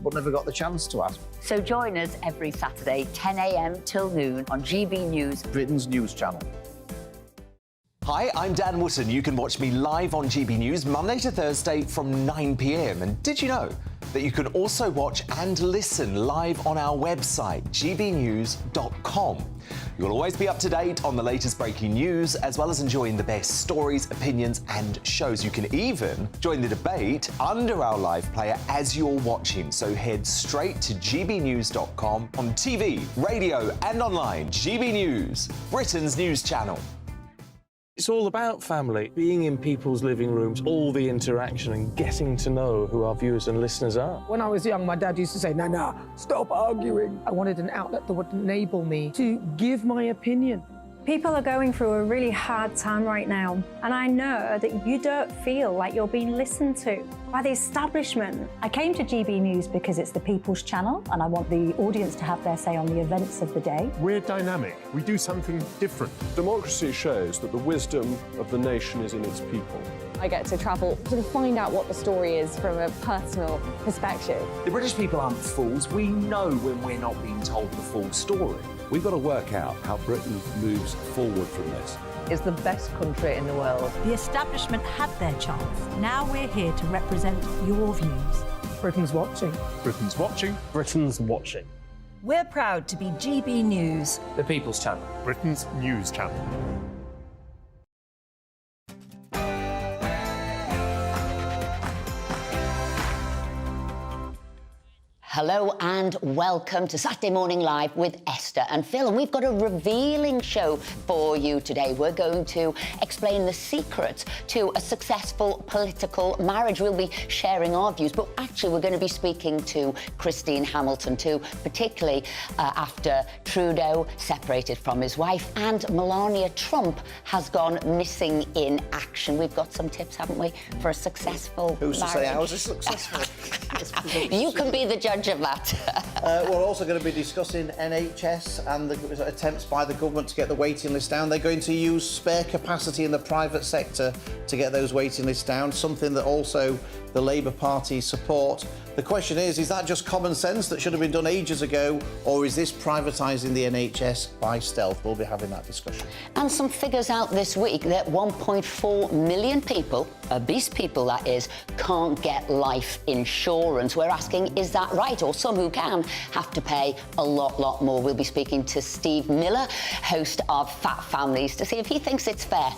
but never got the chance to ask. So join us every Saturday, 10 a.m. till noon on GB News, Britain's news channel. Hi, I'm Dan Wootton. You can watch me live on GB News Monday to Thursday from 9 p.m. And did you know that you can also watch and listen live on our website, gbnews.com? You'll always be up to date on the latest breaking news, as well as enjoying the best stories, opinions and shows. You can even join the debate under our live player as you're watching. So head straight to gbnews.com on TV, radio and online. GB News, Britain's news channel. It's all about family, being in people's living rooms, all the interaction and getting to know who our viewers and listeners are. When I was young, my dad used to say, Nana, stop arguing. I wanted an outlet that would enable me to give my opinion. People are going through a really hard time right now, and I know that you don't feel like you're being listened to by the establishment. I came to GB News because it's the people's channel, and I want the audience to have their say on the events of the day. We're dynamic. We do something different. Democracy shows that the wisdom of the nation is in its people. I get to travel to find out what the story is from a personal perspective. The British people aren't fools. We know when we're not being told the full story. We've got to work out how Britain moves forward from this. It's the best country in the world. The establishment had their chance. Now we're here to represent your views. Britain's watching. Britain's watching. Britain's watching. We're proud to be GB News, The People's Channel. Britain's news channel. Hello and welcome to Saturday Morning Live with Esther and Phil. And we've got a revealing show for you today. We're going to explain the secrets to a successful political marriage. We'll be sharing our views, but actually we're going to be speaking to Christine Hamilton too, particularly after Trudeau separated from his wife and Melania Trump has gone missing in action. We've got some tips, haven't we, for a successful Who's marriage? to say ours is successful? You can be the judge of that. We're also going to be discussing NHS and the attempts by the government to get the waiting list down. They're going to use spare capacity in the private sector to get those waiting lists down, something that also the Labour Party support. The question is that just common sense that should have been done ages ago, or is this privatising the NHS by stealth? We'll be having that discussion. And some figures out this week that 1.4 million people, obese people that is, can't get life insurance. We're asking, is that right? Or some who can have to pay a lot more. We'll be speaking to Steve Miller, host of Fat Families, to see if he thinks it's fair.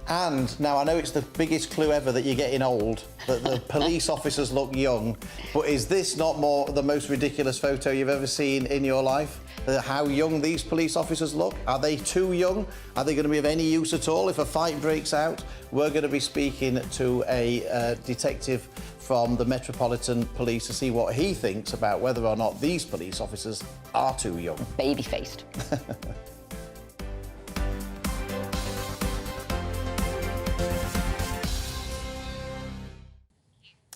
And now I know it's the biggest clue ever that you're getting old, that the police officers look young, but is this not the most ridiculous photo you've ever seen in your life? How young these police officers look? Are they too young? Are they going to be of any use at all if a fight breaks out? We're going to be speaking to a detective from the Metropolitan Police to see what he thinks about whether or not these police officers are too young. Baby-faced.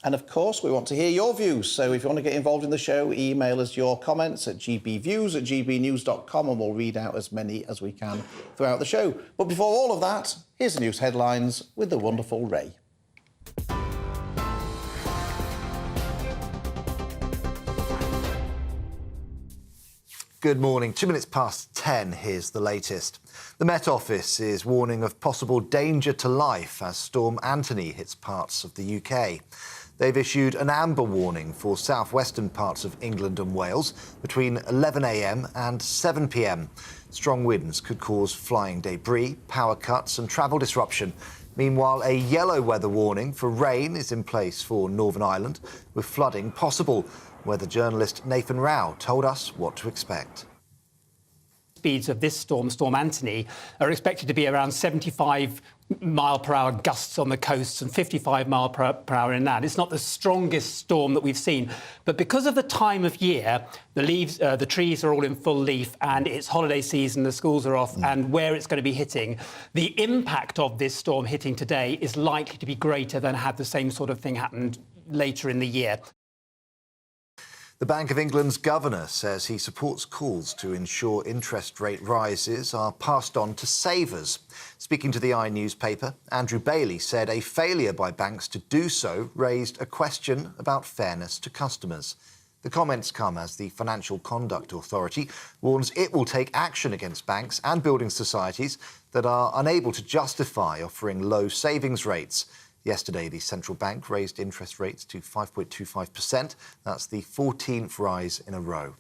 And of course, we want to hear your views. So if you want to get involved in the show, email us your comments at gbviews@gbnews.com and we'll read out as many as we can throughout the show. But before all of that, here's the news headlines with the wonderful Ray. Good morning. 2 minutes past 10, here's the latest. The Met Office is warning of possible danger to life as Storm Anthony hits parts of the UK. They've issued an amber warning for southwestern parts of England and Wales between 11 a.m. and 7 p.m. Strong winds could cause flying debris, power cuts and travel disruption. Meanwhile, a yellow weather warning for rain is in place for Northern Ireland, with flooding possible. Weather journalist Nathan Rao told us what to expect. Speeds of this storm, Storm Anthony, are expected to be around 75-mile-per-hour gusts on the coasts and 55-mile-per-hour inland. It's not the strongest storm that we've seen, but because of the time of year, the trees are all in full leaf and it's holiday season, the schools are off, and where it's going to be hitting, the impact of this storm hitting today is likely to be greater than had the same sort of thing happened later in the year. The Bank of England's governor says he supports calls to ensure interest rate rises are passed on to savers. Speaking to the newspaper, Andrew Bailey said a failure by banks to do so raised a question about fairness to customers. The comments come as the Financial Conduct Authority warns it will take action against banks and building societies that are unable to justify offering low savings rates. Yesterday, the central bank raised interest rates to 5.25%. That's the 14th rise in a row.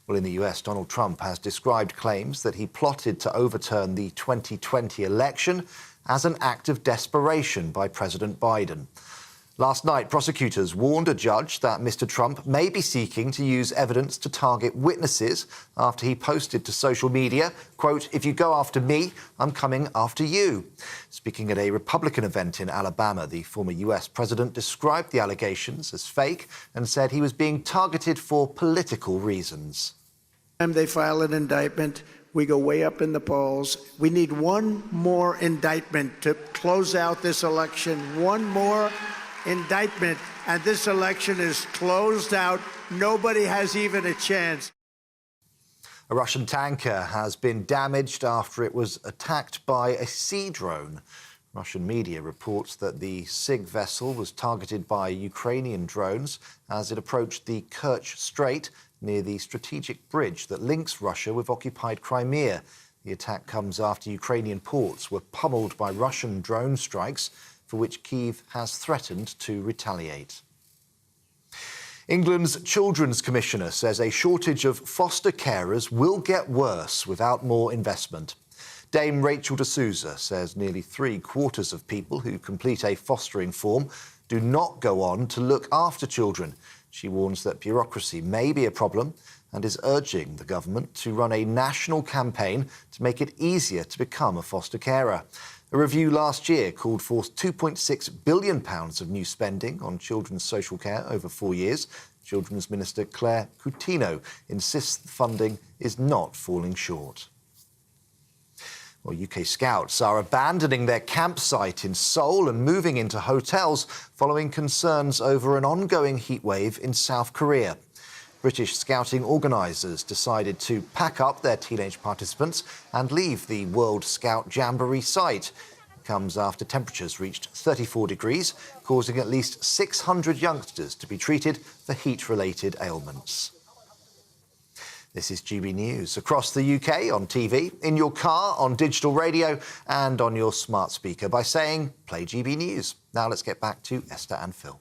Well, in the US, Donald Trump has described claims that he plotted to overturn the 2020 election as an act of desperation by President Biden. Last night, prosecutors warned a judge that Mr. Trump may be seeking to use evidence to target witnesses after he posted to social media, quote, "If you go after me, I'm coming after you." Speaking at a Republican event in Alabama, the former US president described the allegations as fake and said he was being targeted for political reasons. They file an indictment, we go way up in the polls. We need one more indictment to close out this election. One more indictment, and this election is closed out. Nobody has even a chance. A Russian tanker has been damaged after it was attacked by a sea drone. Russian media reports that the SIG vessel was targeted by Ukrainian drones as it approached the Kerch Strait near the strategic bridge that links Russia with occupied Crimea. The attack comes after Ukrainian ports were pummeled by Russian drone strikes, for which Kyiv has threatened to retaliate. England's Children's Commissioner says a shortage of foster carers will get worse without more investment. Dame Rachel de Souza says nearly 3/4 of people who complete a fostering form do not go on to look after children. She warns that bureaucracy may be a problem and is urging the government to run a national campaign to make it easier to become a foster carer. A review last year called for £2.6 billion of new spending on children's social care over 4 years. Children's Minister Claire Coutinho insists the funding is not falling short. Well, UK Scouts are abandoning their campsite in Seoul and moving into hotels following concerns over an ongoing heatwave in South Korea. British scouting organisers decided to pack up their teenage participants and leave the World Scout Jamboree site. It comes after temperatures reached 34 degrees, causing at least 600 youngsters to be treated for heat-related ailments. This is GB News across the UK on TV, in your car, on digital radio and on your smart speaker by saying, play GB News. Now let's get back to Esther and Phil.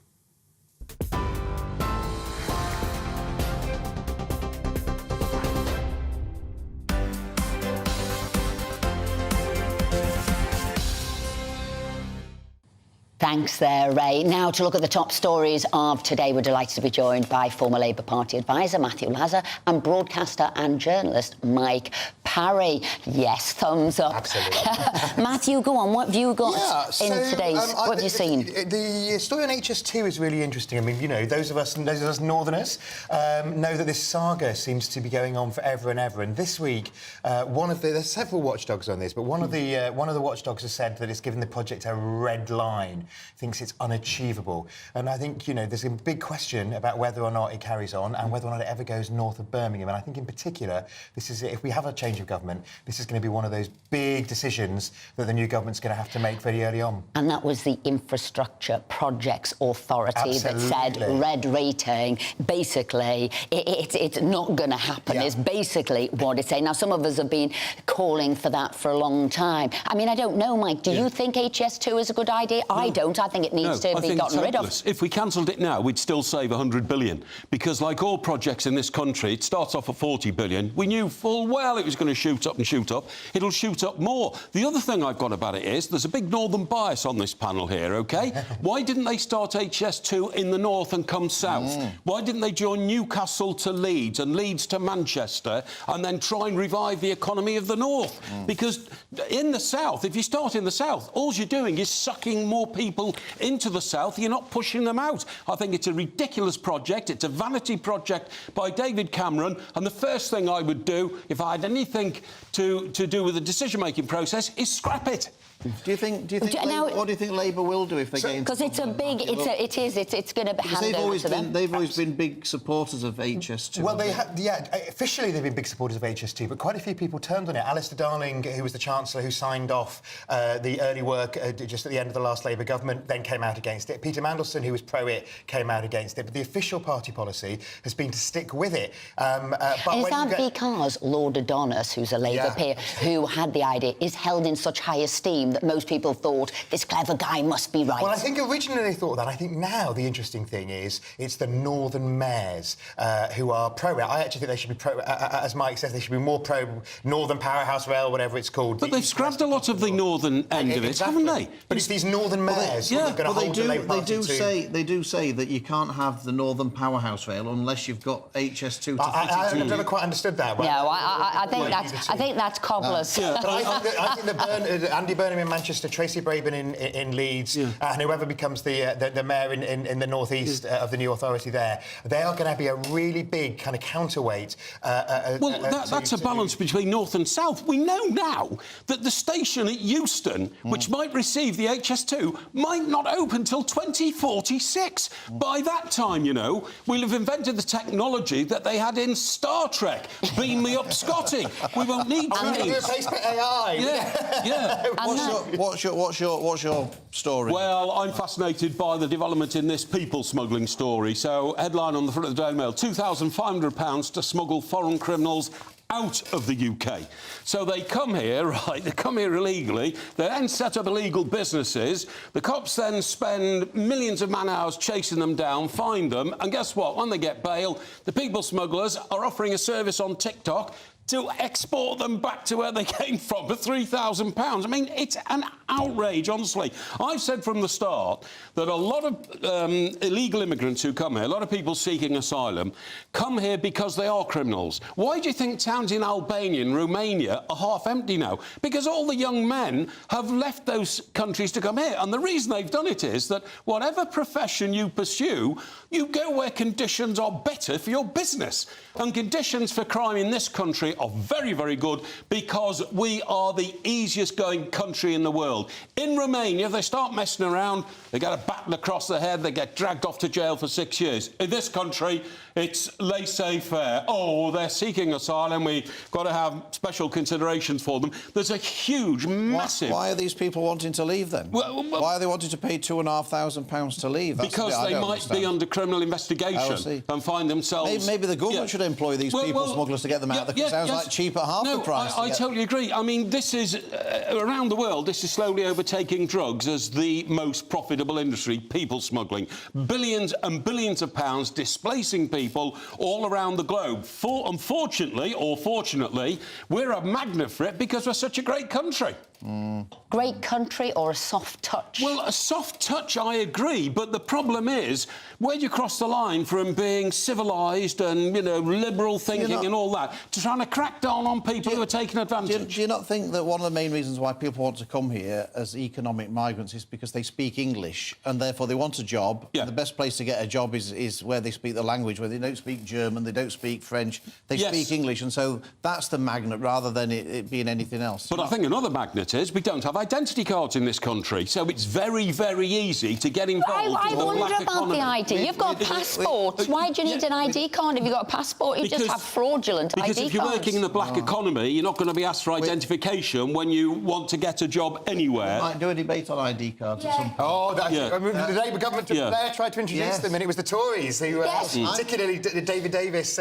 Thanks there, Ray. Now, to look at the top stories of today, we're delighted to be joined by former Labour Party advisor Matthew Lazar and broadcaster and journalist Mike Parry. Yes, thumbs up. Absolutely. Matthew, go on. What have you got in today's... what have you seen? The story on HS2 is really interesting. I mean, you know, those of us northerners know that this saga seems to be going on forever and ever. And this week, there's several watchdogs on this, but one of the watchdogs has said that it's given the project a red line. Thinks it's unachievable. And I think, you know, there's a big question about whether or not it carries on and whether or not it ever goes north of Birmingham. And I think in particular, this is, if we have a change of government, this is going to be one of those big decisions that the new government's going to have to make very early on. And that was the Infrastructure Projects Authority that said red rating. Basically, it's not going to happen, is basically what it's saying. Now, some of us have been calling for that for a long time. I mean, I don't know, Mike, do you think HS2 is a good idea? I don't. I think it needs to be gotten rid of. If we cancelled it now, we'd still save 100 billion. Because like all projects in this country, it starts off at 40 billion. We knew full well it was going to shoot up and shoot up. It'll shoot up more. The other thing I've got about it is there's a big northern bias on this panel here, OK? Why didn't they start HS2 in the north and come south? Why didn't they join Newcastle to Leeds and Leeds to Manchester and then try and revive the economy of the north? Because in the south, if you start in the south, all you're doing is sucking more people into the south. You're not pushing them out. I think it's a ridiculous project. It's a vanity project by David Cameron. And the first thing I would do, if I had anything to do with the decision-making process, is scrap it. Do you think what do you think Labour will do if they get into? Because it's a big, it's going to hand over to them. They've always been big supporters of HS2. Well, officially they've been big supporters of HS2, but quite a few people turned on it. Alistair Darling, who was the Chancellor, who signed off the early work just at the end of the last Labour government, then came out against it. Peter Mandelson, who was pro-it, came out against it. But the official party policy has been to stick with it. Is that because Lord Adonis, who's a Labour peer, who had the idea, is held in such high esteem that most people thought this clever guy must be right? Well, I think originally they thought that. I think now the interesting thing is it's the northern mayors who are pro-rail. I actually think they should be pro, as Mike says, they should be more pro-northern powerhouse rail, whatever it's called. But they've scrapped a lot of the northern end of it, haven't they? But it's these northern mayors who are going to hold the Labour Party to... They do say that you can't have the northern powerhouse rail unless you've got HS2 to fit I've never quite understood that. No, I think that's cobblers. But I think that Andy Burnham in Manchester, Tracy Braben in Leeds, and whoever becomes the mayor in the northeast of the new authority there, they are going to be a really big kind of counterweight. That's a balance between north and south. We know now that the station at Euston, which might receive the HS2, might not open till 2046. By that time, you know, we'll have invented the technology that they had in Star Trek. Beam me up, Scotty. We won't need trains. Replaced by AI. Yeah. What's your story? Well, I'm fascinated by the development in this people smuggling story. So, headline on the front of the Daily Mail: £2,500 to smuggle foreign criminals out of the UK. So they come here, right, they come here illegally, they then set up illegal businesses, the cops then spend millions of man-hours chasing them down, find them, and guess what? When they get bail, the people smugglers are offering a service on TikTok to export them back to where they came from for £3,000. I mean, it's an outrage, honestly. I've said from the start that a lot of illegal immigrants who come here, a lot of people seeking asylum, come here because they are criminals. Why do you think towns in Albania and Romania are half empty now? Because all the young men have left those countries to come here. And the reason they've done it is that whatever profession you pursue, you go where conditions are better for your business. And conditions for crime in this country are very, very good because we are the easiest going country in the world. In Romania, if they start messing around, they get a baton across the head, they get dragged off to jail for 6 years. In this country, it's laissez-faire. Oh, they're seeking asylum, we've got to have special considerations for them. There's a huge, massive... Why are these people wanting to leave, then? Why are they wanting to pay £2,500 to leave? That's because they might be under criminal investigation and find themselves... Maybe the government should employ these people smugglers to get them out. That sounds like cheap at half the price. I totally agree. I mean, this is... around the world, this is slowly overtaking drugs as the most profitable industry, people smuggling. Billions and billions of pounds displacing people all around the globe. Unfortunately, or fortunately, we're a magnet for it because we're such a great country. Great country or a soft touch? Well, a soft touch, I agree, but the problem is, where do you cross the line from being civilised and, you know, liberal thinking and all that, to trying to crack down on people who are taking advantage? Do you not think that one of the main reasons why people want to come here as economic migrants is because they speak English and therefore they want a job? Yeah. The best place to get a job is where they speak the language, where they don't speak German, they don't speak French, they speak English, and so that's the magnet rather than it being anything else. But I think another magnet is we don't have identity cards in this country, so it's very, very easy to get involved I in the wonder black about economy. the ID. You've got passports. Why do you need an ID card if you've got a passport? You just have fraudulent ID cards. Because if you're working in the black economy, you're not going to be asked for identification when you want to get a job anywhere. We might do a debate on ID cards at some point. Oh, I mean, the Labour government there tried to introduce them, and it was the Tories who, particularly David Davis,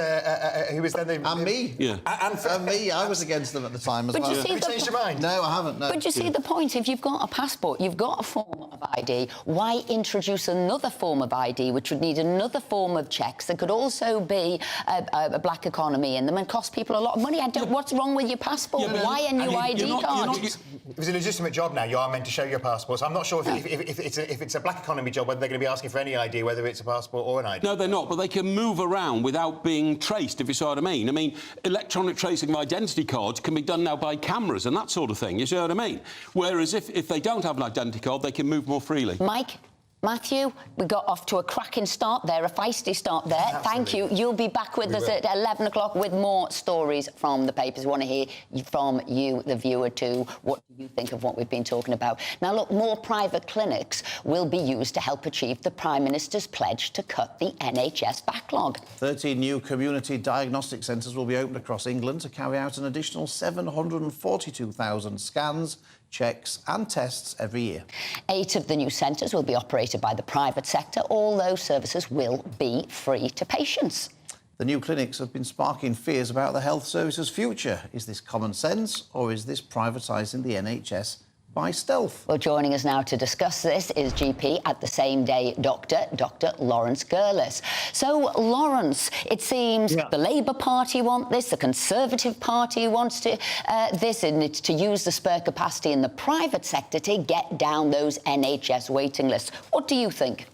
who was then the... And me. Yeah. And me. I was against them at the time as well. Have you changed your mind? No, I haven't, no. But you see the point, if you've got a passport, you've got a form of ID, why introduce another form of ID which would need another form of checks that could also be a black economy in them and cost people a lot of money? What's wrong with your passport? Why a new ID card? If it's a legitimate job now, you are meant to show your passport. So I'm not sure if it's a black economy job, whether they're going to be asking for any ID, whether it's a passport or an ID. No, they're not, but they can move around without being traced, if you see what I mean. I mean, electronic tracing of identity cards can be done now by cameras and that sort of thing, you see what I mean? Whereas if they don't have an identity card, they can move more freely. Mike? Matthew, we got off to a cracking start there, a feisty start there. Absolutely. Thank you. You'll be back with us at 11 o'clock with more stories from the papers. We want to hear from you, the viewer, too. What do you think of what we've been talking about? Now, look, more private clinics will be used to help achieve the Prime Minister's pledge to cut the NHS backlog. 13 new community diagnostic centres will be opened across England to carry out an additional 742,000 scans, checks and tests every year. 8 of the new centres will be operated by the private sector. All those services will be free to patients. The new clinics have been sparking fears about the health service's future. Is this common sense or is this privatising the NHS by stealth? Well, joining us now to discuss this is GP at the same day doctor, Dr Lawrence Gurlis. So, Lawrence, it seems the Labour Party want this, the Conservative Party wants this, and it's to use the spare capacity in the private sector to get down those NHS waiting lists. What do you think?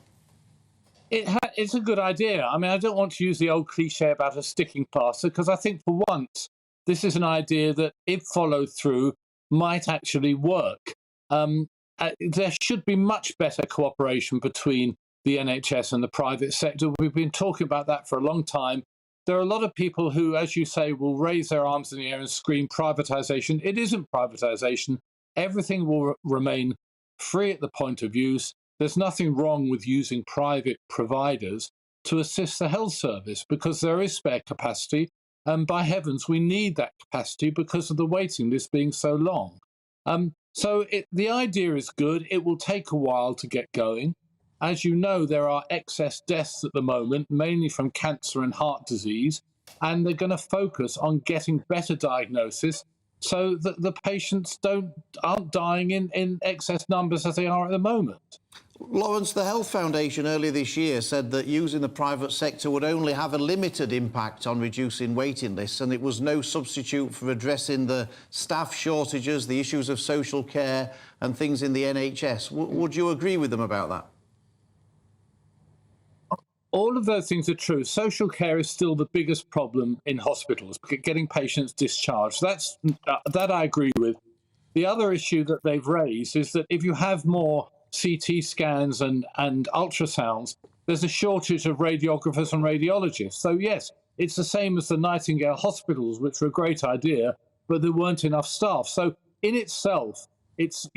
It's a good idea. I mean, I don't want to use the old cliche about a sticking plaster, because I think for once this is an idea that, if followed through, might actually work. There should be much better cooperation between the NHS and the private sector. We've been talking about that for a long time. There are a lot of people who, as you say, will raise their arms in the air and scream privatisation. It isn't privatisation. Everything will remain free at the point of use. There's nothing wrong with using private providers to assist the health service, because there is spare capacity. And by heavens, we need that capacity because of the waiting list being so long. The idea is good. It will take a while to get going. As you know, there are excess deaths at the moment, mainly from cancer and heart disease, and they're going to focus on getting better diagnosis so that the patients aren't dying in excess numbers as they are at the moment. Lawrence, the Health Foundation earlier this year said that using the private sector would only have a limited impact on reducing waiting lists, and it was no substitute for addressing the staff shortages, the issues of social care and things in the NHS. Would you agree with them about that? All of those things are true. Social care is still the biggest problem in hospitals, getting patients discharged. That I agree with. The other issue that they've raised is that if you have more CT scans and ultrasounds, there's a shortage of radiographers and radiologists. So yes, it's the same as the Nightingale hospitals, which were a great idea, but there weren't enough staff. So in itself, it's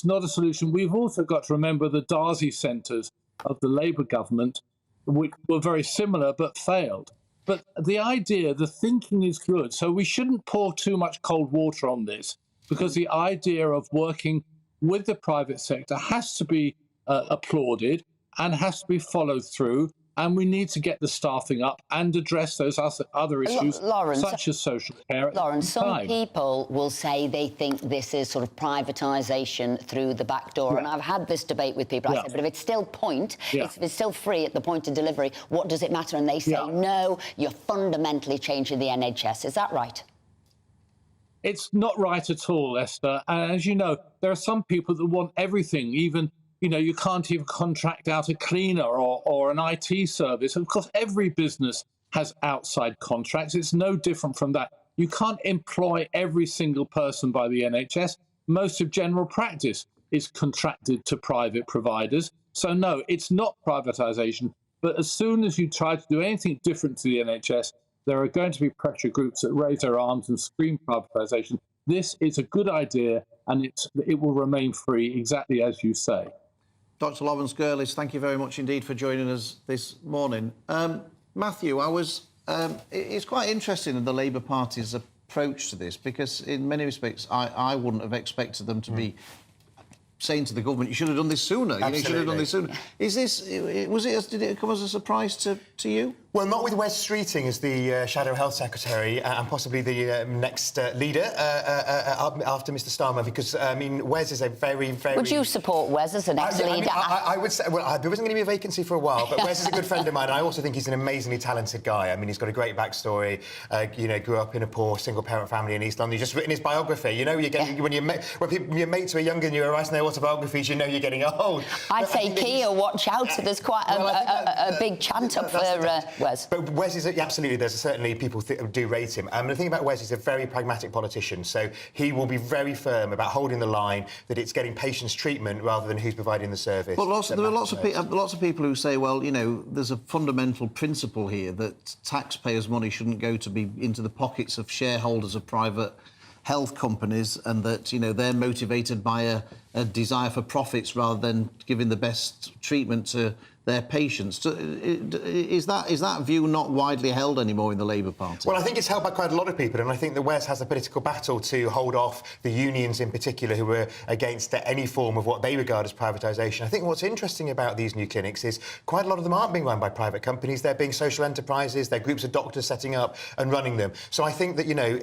not a solution. We've also got to remember the Darzi centres of the Labour government, which were very similar but failed. But the idea, the thinking is good. So we shouldn't pour too much cold water on this, because the idea of working with the private sector has to be applauded and has to be followed through. And we need to get the staffing up and address those other issues, such as social care. Lawrence, some people will say they think this is sort of privatisation through the back door. And I've had this debate with people. I said, but if it's still if it's still free at the point of delivery, what does it matter? And they say, no, you're fundamentally changing the NHS. Is that right? It's not right at all, Esther. And as you know, there are some people that want everything, even, you can't even contract out a cleaner or an IT service. Of course, every business has outside contracts. It's no different from that. You can't employ every single person by the NHS. Most of general practice is contracted to private providers. So no, it's not privatisation. But as soon as you try to do anything different to the NHS, there are going to be pressure groups that raise their arms and scream privatisation. This is a good idea, and it will remain free, exactly as you say. Dr Lawrence Gurlis, thank you very much indeed for joining us this morning. Matthew, it's quite interesting in the Labour Party's approach to this, because in many respects I wouldn't have expected them to be saying to the government, you should have done this sooner. You should have done this sooner. Is this, did it come as a surprise to you? Well, not with Wes Streeting as the Shadow Health Secretary and possibly the next leader after Mr Starmer, because, I mean, Wes is a very, very... Would you support Wes as the next leader? I would say, well, there isn't going to be a vacancy for a while, but Wes is a good friend of mine, and I also think he's an amazingly talented guy. I mean, he's got a great backstory, grew up in a poor single-parent family in East London. He's just written his biography. You know, when your mates were younger and you were writing their autobiographies, you know you're getting old. I'd say Kia, watch out. There's quite a big chant up for Wes. But Wes is absolutely. There's certainly people do rate him. The thing about Wes is a very pragmatic politician, so he will be very firm about holding the line that it's getting patients treatment rather than who's providing the service. But there are lots of people who say, well, you know, there's a fundamental principle here that taxpayers' money shouldn't go to be into the pockets of shareholders of private health companies, and that, you know, they're motivated by a desire for profits rather than giving the best treatment to their patients. Is that view not widely held anymore in the Labour Party? Well, I think it's held by quite a lot of people, and I think that Wes has a political battle to hold off the unions in particular who are against any form of what they regard as privatisation. I think what's interesting about these new clinics is quite a lot of them aren't being run by private companies. They're being social enterprises. They're groups of doctors setting up and running them. So I think that, you know,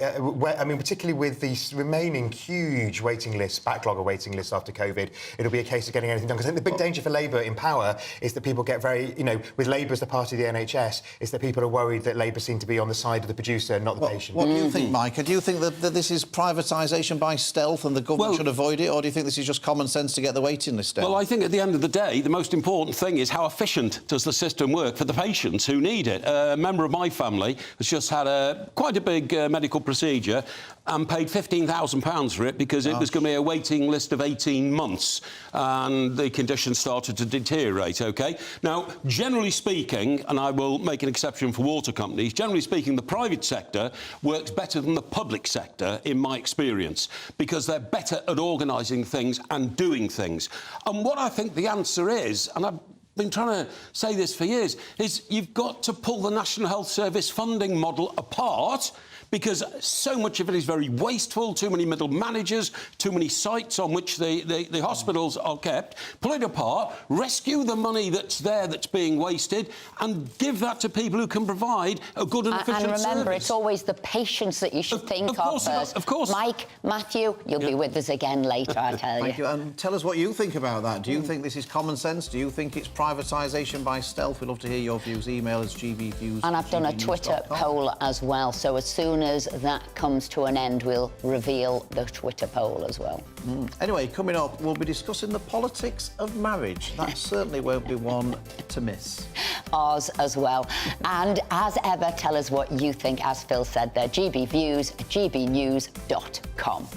I mean, particularly with the remaining huge waiting lists, backlog of waiting lists after COVID, it'll be a case of getting anything done. Because I think the big danger for Labour in power is that people get very, you know, with Labour as the party of the NHS, is that people are worried that Labour seem to be on the side of the producer, not the patient. What do you think, Mike? Do you think that this is privatisation by stealth and the government should avoid it, or do you think this is just common sense to get the waiting list down? Well, I think at the end of the day, the most important thing is how efficient does the system work for the patients who need it. A member of my family has just had quite a big medical procedure and paid £15,000 for it because it was going to be a waiting list of 18 months and the condition started to deteriorate, OK? Now, generally speaking, and I will make an exception for water companies, generally speaking, the private sector works better than the public sector, in my experience, because they're better at organising things and doing things. And what I think the answer is, and I've been trying to say this for years, is you've got to pull the National Health Service funding model apart, because so much of it is very wasteful, too many middle managers, too many sites on which the hospitals are kept. Pull it apart, rescue the money that's there that's being wasted, and give that to people who can provide a good and efficient service. And remember, it's always the patients that you should think of first. Of course. Mike, Matthew, you'll be with us again later, I tell you. Thank you. And tell us what you think about that. Do you think this is common sense? Do you think it's privatisation by stealth? We'd love to hear your views. Email us GBviews. And I've done a Twitter poll as well, so as soon as that comes to an end, we'll reveal the Twitter poll as well. Anyway, coming up, we'll be discussing the politics of marriage. That certainly won't be one to miss. Ours as well. And as ever, tell us what you think, as Phil said there. GBviews, gbnews.com.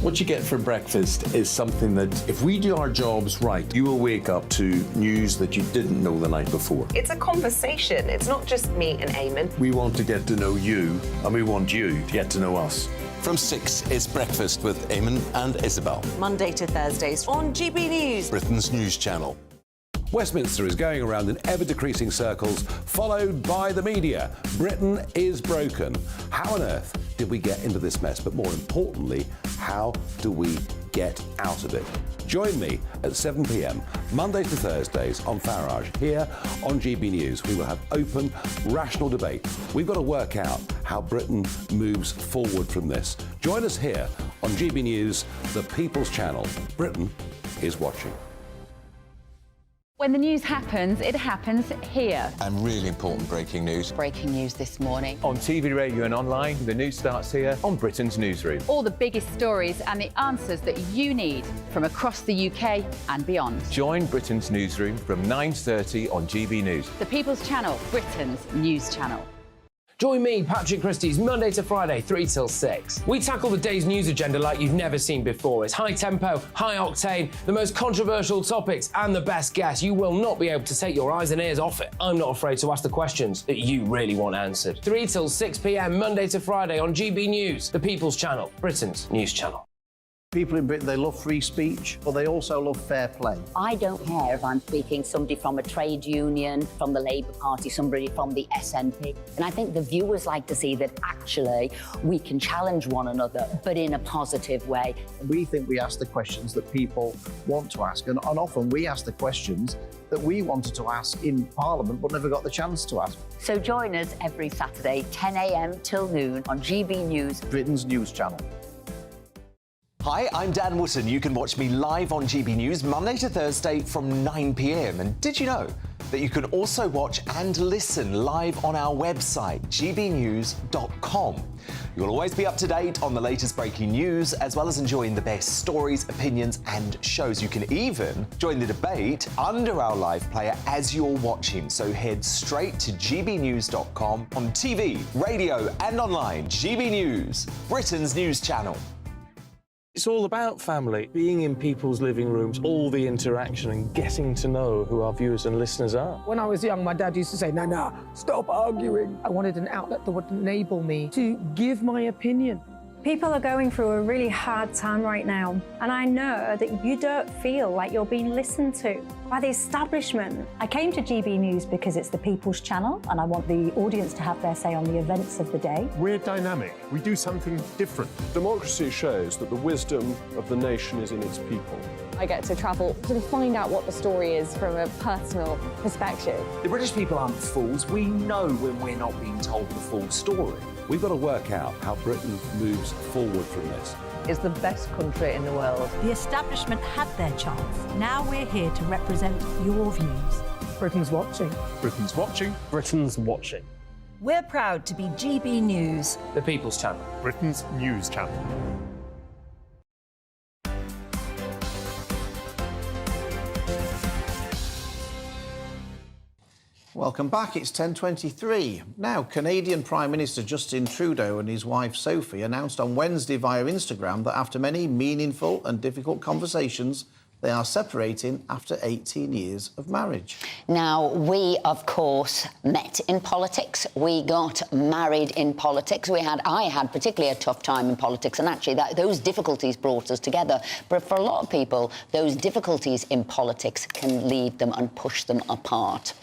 What you get for breakfast is something that, if we do our jobs right, you will wake up to news that you didn't know the night before. It's a conversation. It's not just me and Eamon. We want to get to know you, and we want you to get to know us. From 6 is Breakfast with Eamon and Isabel. Monday to Thursdays on GB News, Britain's news channel. Westminster is going around in ever-decreasing circles, followed by the media. Britain is broken. How on earth did we get into this mess? But more importantly, how do we get out of it? Join me at 7 p.m, Mondays to Thursdays on Farage, here on GB News. We will have open, rational debate. We've got to work out how Britain moves forward from this. Join us here on GB News, the People's Channel. Britain is watching. When the news happens, it happens here. And really important breaking news. Breaking news this morning. On TV, radio and online, the news starts here on Britain's Newsroom. All the biggest stories and the answers that you need from across the UK and beyond. Join Britain's Newsroom from 9:30 on GB News. The People's Channel, Britain's news channel. Join me, Patrick Christie's Monday to Friday, 3 till 6. We tackle the day's news agenda like you've never seen before. It's high tempo, high octane, the most controversial topics and the best guests. You will not be able to take your eyes and ears off it. I'm not afraid to ask the questions that you really want answered. 3 till 6 p.m, Monday to Friday on GB News, the People's Channel, Britain's news channel. People in Britain, they love free speech, but they also love fair play. I don't care if I'm speaking somebody from a trade union, from the Labour Party, somebody from the SNP. And I think the viewers like to see that actually we can challenge one another, but in a positive way. We think we ask the questions that people want to ask, and often we ask the questions that we wanted to ask in Parliament but never got the chance to ask. So join us every Saturday, 10 a.m. till noon on GB News, Britain's news channel. Hi, I'm Dan Wootton. You can watch me live on GB News Monday to Thursday from 9 p.m. And did you know that you can also watch and listen live on our website, gbnews.com. You'll always be up to date on the latest breaking news, as well as enjoying the best stories, opinions and shows. You can even join the debate under our live player as you're watching. So head straight to gbnews.com on TV, radio and online. GB News, Britain's news channel. It's all about family, being in people's living rooms, all the interaction and getting to know who our viewers and listeners are. When I was young, my dad used to say, "Nana, stop arguing." I wanted an outlet that would enable me to give my opinion. People are going through a really hard time right now, and I know that you don't feel like you're being listened to by the establishment. I came to GB News because it's the people's channel, and I want the audience to have their say on the events of the day. We're dynamic. We do something different. Democracy shows that the wisdom of the nation is in its people. I get to travel to find out what the story is from a personal perspective. The British people aren't fools. We know when we're not being told the full story. We've got to work out how Britain moves forward from this. It's the best country in the world. The establishment had their chance. Now we're here to represent your views. Britain's watching. Britain's watching. Britain's watching. We're proud to be GB News, The People's Channel. Britain's news channel. Welcome back. It's 10:23. Now, Canadian Prime Minister Justin Trudeau and his wife Sophie announced on Wednesday via Instagram that after many meaningful and difficult conversations, they are separating after 18 years of marriage. Now, we, of course, met in politics. We got married in politics. I had particularly a tough time in politics, and actually those difficulties brought us together. But for a lot of people, those difficulties in politics can lead them and push them apart.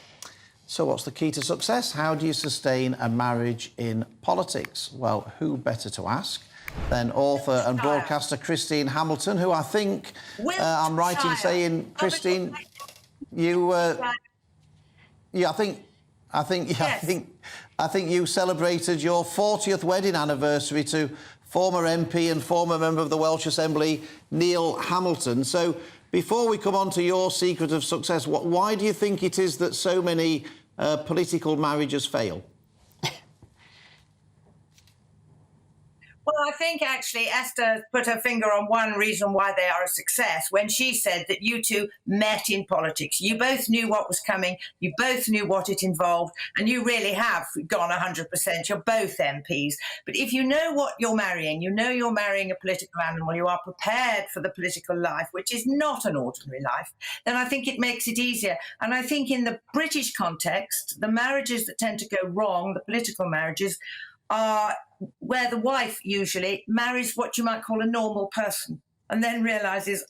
So what's the key to success? How do you sustain a marriage in politics? Well, who better to ask than author and broadcaster Christine Hamilton, who I think I'm right in saying, Christine, I think you celebrated your 40th wedding anniversary to former MP and former member of the Welsh Assembly, Neil Hamilton. So before we come on to your secret of success, why do you think it is that so many political marriages fail? Well, I think actually Esther put her finger on one reason why they are a success when she said that you two met in politics. You both knew what was coming, you both knew what it involved, and you really have gone 100%. You're both MPs. But if you know what you're marrying, you know you're marrying a political animal, you are prepared for the political life, which is not an ordinary life, then I think it makes it easier. And I think in the British context, the marriages that tend to go wrong, the political marriages, are where the wife usually marries what you might call a normal person and then realises,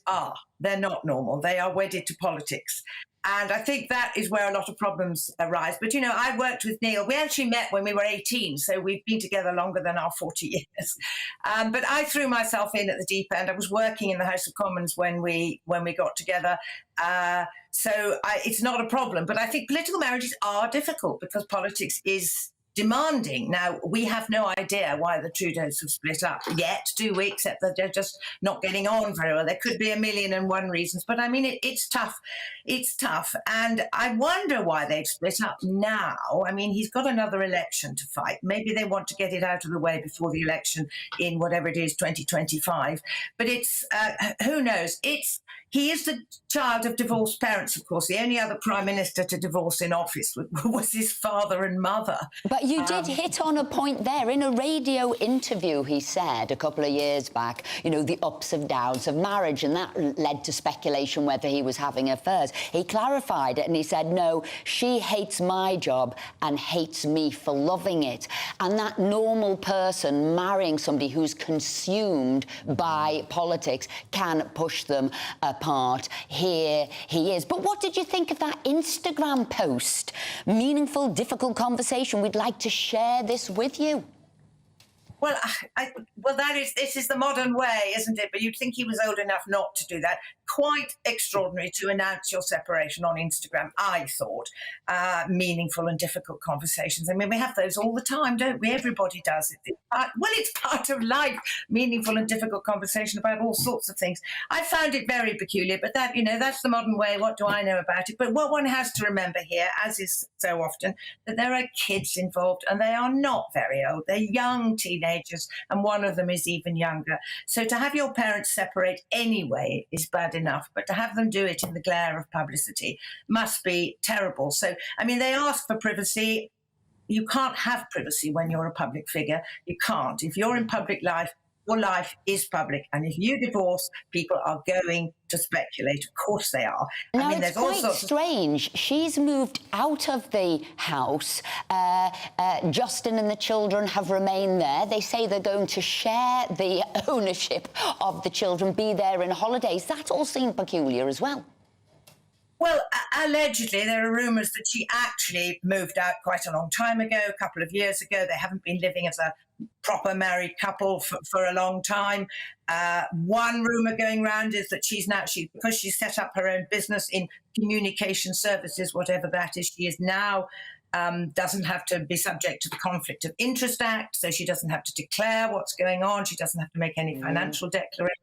they're not normal. They are wedded to politics. And I think that is where a lot of problems arise. But, you know, I worked with Neil. We actually met when we were 18, so we've been together longer than our 40 years. But I threw myself in at the deep end. I was working in the House of Commons when we got together. It's not a problem. But I think political marriages are difficult because politics is demanding. Now, we have no idea why the Trudeaus have split up yet, do we? Except that they're just not getting on very well. There could be 1,000,001 reasons, but I mean, it's tough. It's tough. And I wonder why they've split up now. I mean, he's got another election to fight. Maybe they want to get it out of the way before the election in whatever it is, 2025. But it's, who knows? He is the child of divorced parents, of course. The only other Prime Minister to divorce in office was his father and mother. But you did hit on a point there. In a radio interview, he said a couple of years back, you know, the ups and downs of marriage, and that led to speculation whether he was having affairs. He clarified it and he said, no, she hates my job and hates me for loving it. And that normal person marrying somebody who's consumed by politics can push them apart. Here he is. But what did you think of that Instagram post? Meaningful, difficult conversation. We'd like to share this with you. Well, this is the modern way, isn't it? But you'd think he was old enough not to do that. Of quite extraordinary to announce your separation on Instagram, I thought. Meaningful and difficult conversations. I mean, we have those all the time, don't we? Everybody does it. It's part of life, meaningful and difficult conversation about all sorts of things. I found it very peculiar, but that, that's the modern way. What do I know about it? But what one has to remember here, as is so often, that there are kids involved and they are not very old. They're young teenagers and one of them is even younger. So to have your parents separate anyway is bad enough, but to have them do it in the glare of publicity must be terrible. So, I mean, they ask for privacy. You can't have privacy when you're a public figure. You can't. If you're in public life, your life is public. And if you divorce, people are going to speculate. Of course they are. Now, I mean, it's there's all quite sorts strange. She's moved out of the house. Justin and the children have remained there. They say they're going to share the ownership of the children, be there in holidays. That all seemed peculiar as well. Well, allegedly, there are rumours that she actually moved out quite a long time ago, a couple of years ago. They haven't been living as a proper married couple for a long time. One rumour going around is that because she set up her own business in communication services, whatever that is, she is now doesn't have to be subject to the Conflict of Interest Act, so she doesn't have to declare what's going on. She doesn't have to make any financial declaration.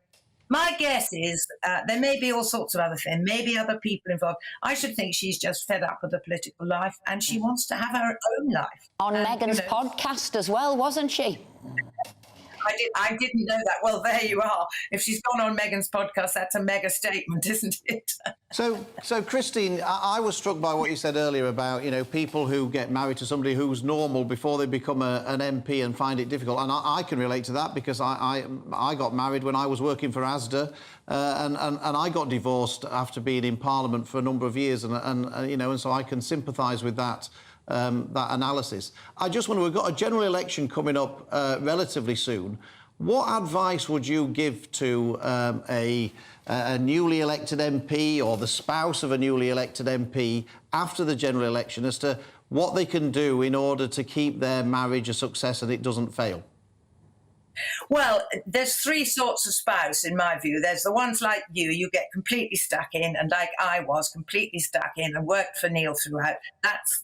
My guess is there may be all sorts of other things, maybe other people involved. I should think she's just fed up with the political life and she wants to have her own life. On Meghan's podcast as well, wasn't she? I didn't know that. Well, there you are. If she's gone on Meghan's podcast, that's a mega statement, isn't it? So Christine, I was struck by what you said earlier about, people who get married to somebody who's normal before they become an MP and find it difficult. And I can relate to that because I got married when I was working for Asda and I got divorced after being in Parliament for a number of years. And so I can sympathise with that. That analysis. I just wonder, we've got a general election coming up relatively soon. What advice would you give to a newly elected MP or the spouse of a newly elected MP after the general election as to what they can do in order to keep their marriage a success and it doesn't fail? Well, there's three sorts of spouse, in my view. There's the ones like you get completely stuck in, and like I was, completely stuck in and worked for Neil throughout. That's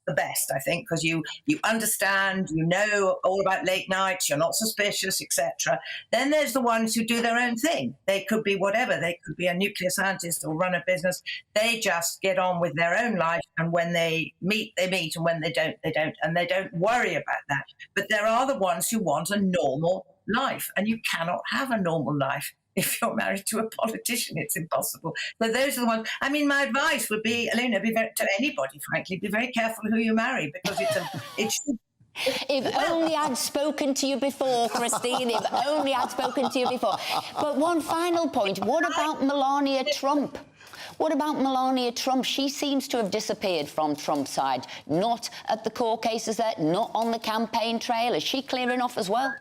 the best, I think, because you understand, you know all about late nights, you're not suspicious, etc. Then there's the ones who do their own thing. They could be whatever. They could be a nuclear scientist or run a business. They just get on with their own life, and when they meet, they meet, and when they don't, they don't, and they don't worry about that. But there are the ones who want a normal life, and you cannot have a normal life if you're married to a politician. It's impossible. So those are the ones. I mean, my advice would be, Elena, to anybody, frankly, be very careful who you marry, because If only I'd spoken to you before, Christine, if only I'd spoken to you before. But one final point, what about Melania Trump? What about Melania Trump? She seems to have disappeared from Trump's side. Not at the court cases there, not on the campaign trail. Is she clearing off as well?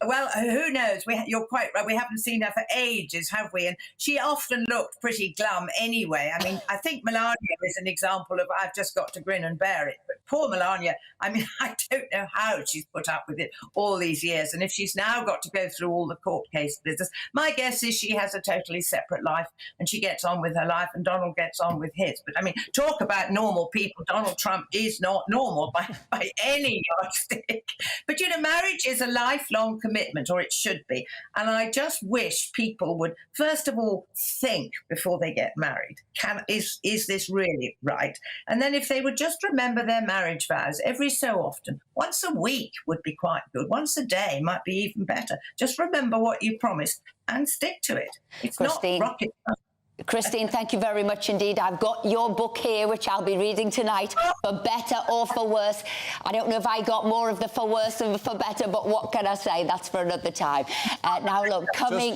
Well, who knows? You're quite right. We haven't seen her for ages, have we? And she often looked pretty glum anyway. I mean, I think Melania is an example of I've just got to grin and bear it. But poor Melania, I mean, I don't know how she's put up with it all these years. And if she's now got to go through all the court case business, my guess is she has a totally separate life and she gets on with her life and Donald gets on with his. But I mean, talk about normal people. Donald Trump is not normal by any yardstick. But, marriage is a lifelong commitment, or it should be. And I just wish people would, first of all, think before they get married. Is this really right? And then if they would just remember their marriage vows every so often, once a week would be quite good. Once a day might be even better. Just remember what you promised and stick to it. It's Christine, not rocket science. Christine, thank you very much indeed. I've got your book here, which I'll be reading tonight, for better or for worse. I don't know if I got more of the for worse than for better, but what can I say? That's for another time. Now, look,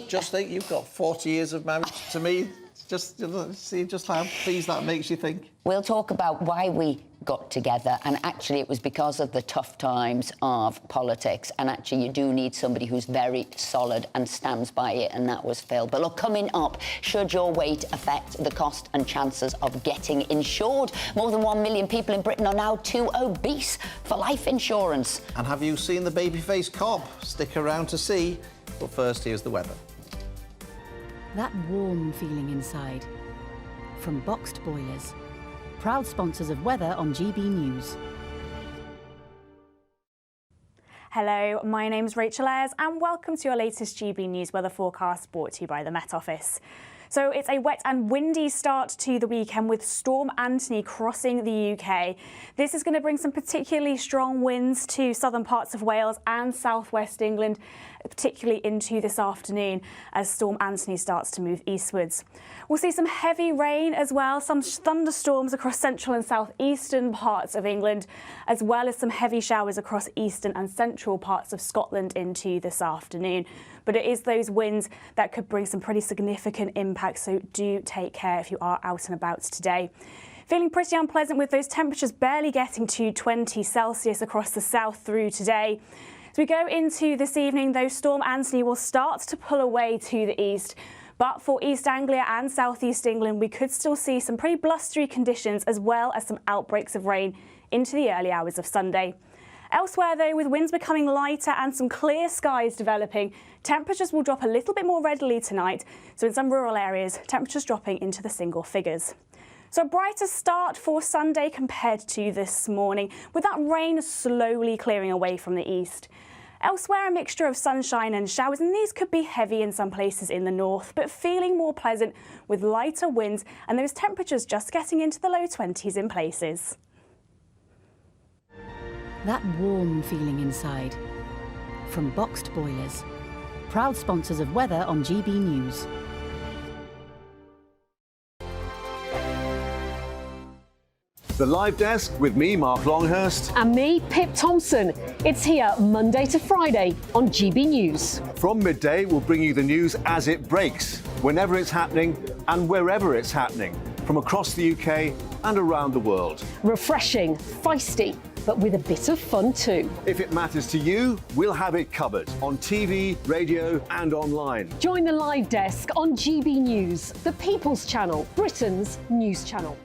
Just think, you've got 40 years of marriage to me. Just see just how pleased that makes you think. We'll talk about why we got together, and actually it was because of the tough times of politics, and actually you do need somebody who's very solid and stands by it, and that was Phil. But look, coming up, should your weight affect the cost and chances of getting insured? More than 1 million people in Britain are now too obese for life insurance. And have you seen the baby-faced cop? Stick around to see. But first, here's the weather. That warm feeling inside. From Boxed Boilers. Proud sponsors of weather on GB News. Hello, my name's Rachel Ayres and welcome to your latest GB News weather forecast brought to you by the Met Office. So it's a wet and windy start to the weekend with Storm Anthony crossing the UK. This is going to bring some particularly strong winds to southern parts of Wales and southwest England, particularly into this afternoon as Storm Anthony starts to move eastwards. We'll see some heavy rain as well, some thunderstorms across central and southeastern parts of England, as well as some heavy showers across eastern and central parts of Scotland into this afternoon. But it is those winds that could bring some pretty significant impacts, so do take care if you are out and about today. Feeling pretty unpleasant with those temperatures barely getting to 20 Celsius across the south through today. As we go into this evening, though, Storm Anthony will start to pull away to the east. But for East Anglia and southeast England, we could still see some pretty blustery conditions as well as some outbreaks of rain into the early hours of Sunday. Elsewhere, though, with winds becoming lighter and some clear skies developing, temperatures will drop a little bit more readily tonight. So in some rural areas, temperatures dropping into the single figures. So a brighter start for Sunday compared to this morning, with that rain slowly clearing away from the east. Elsewhere, a mixture of sunshine and showers, and these could be heavy in some places in the north, but feeling more pleasant with lighter winds and those temperatures just getting into the low 20s in places. That warm feeling inside. From Boxed Boilers. Proud sponsors of weather on GB News. The Live Desk with me, Mark Longhurst. And me, Pip Thompson. It's here Monday to Friday on GB News. From midday, we'll bring you the news as it breaks, whenever it's happening and wherever it's happening, from across the UK and around the world. Refreshing, feisty, but with a bit of fun too. If it matters to you, we'll have it covered on TV, radio and online. Join the Live Desk on GB News, the People's Channel, Britain's news channel.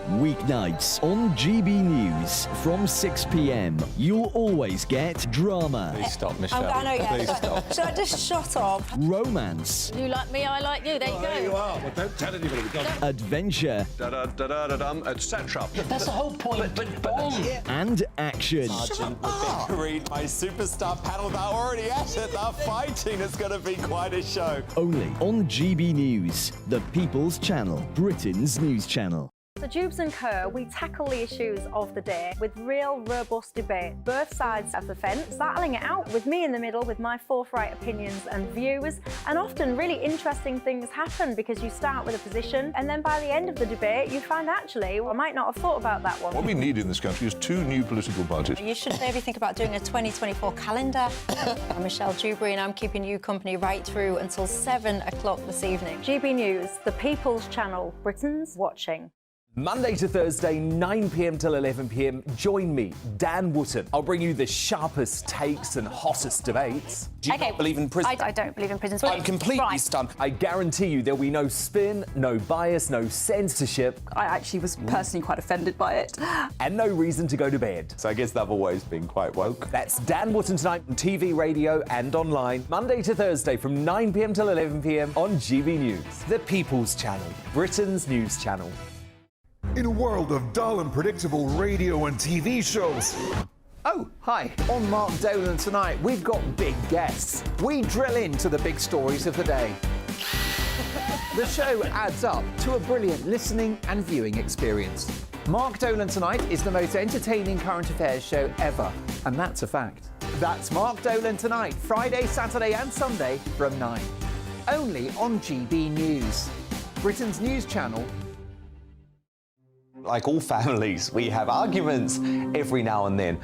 Weeknights on GB News from 6 p.m. You'll always get drama. Please stop, Michelle. I know, yeah. Please stop. Should I just shut up? Romance. You like me, I like you. There you go. There you are. Well, don't tell anybody. Adventure. Etc. That's the whole point. But and action. Sergeant would read my superstar panel. They're already at it. They're fighting. It's going to be quite a show. Only on GB News, the People's Channel, Britain's news channel. So Jubes and Kerr, we tackle the issues of the day with real robust debate, both sides of the fence, battling it out with me in the middle with my forthright opinions and views. And often really interesting things happen because you start with a position and then by the end of the debate you find actually, well, I might not have thought about that one. What we need in this country is two new political parties. You should maybe think about doing a 2024 calendar. I'm Michelle Dewberry and I'm keeping you company right through until 7 o'clock this evening. GB News, the People's Channel, Britain's watching. Monday to Thursday, 9 p.m. till 11 p.m. Join me, Dan Wootton. I'll bring you the sharpest takes and hottest debates. Do you not believe in prison? I don't believe in prison. I'm completely stunned. I guarantee you there'll be no spin, no bias, no censorship. I actually was personally quite offended by it. And no reason to go to bed. So I guess they've always been quite woke. That's Dan Wootton tonight on TV, radio and online. Monday to Thursday from 9 p.m. till 11 p.m. on GB News. The People's Channel, Britain's news channel. In a world of dull and predictable radio and TV shows. Oh, hi. On Mark Dolan tonight, we've got big guests. We drill into the big stories of the day. The show adds up to a brilliant listening and viewing experience. Mark Dolan Tonight is the most entertaining current affairs show ever, and that's a fact. That's Mark Dolan Tonight, Friday, Saturday and Sunday from 9. Only on GB News, Britain's news channel. Like all families, we have arguments every now and then,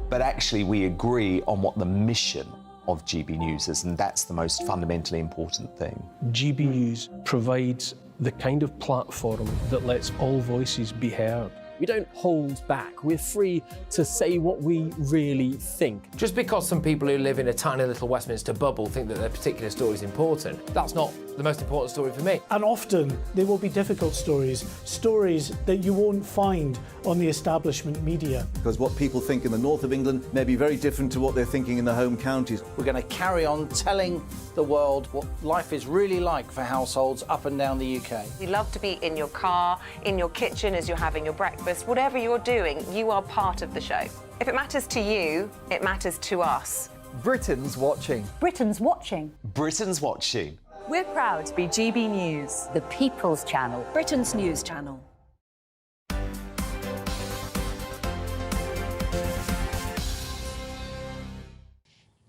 but actually we agree on what the mission of GB News is, and that's the most fundamentally important thing. GB News provides the kind of platform that lets all voices be heard. We don't hold back. We're free to say what we really think. Just because some people who live in a tiny little Westminster bubble think that their particular story is important, that's not the most important story for me. And often they will be difficult stories, stories that you won't find on the establishment media. Because what people think in the north of England may be very different to what they're thinking in the home counties. We're going to carry on telling the world what life is really like for households up and down the UK. We love to be in your car, in your kitchen as you're having your breakfast. Whatever you're doing, you are part of the show. If it matters to you, it matters to us. Britain's watching. Britain's watching. Britain's watching. We're proud to be GB News, The People's Channel. Britain's news channel.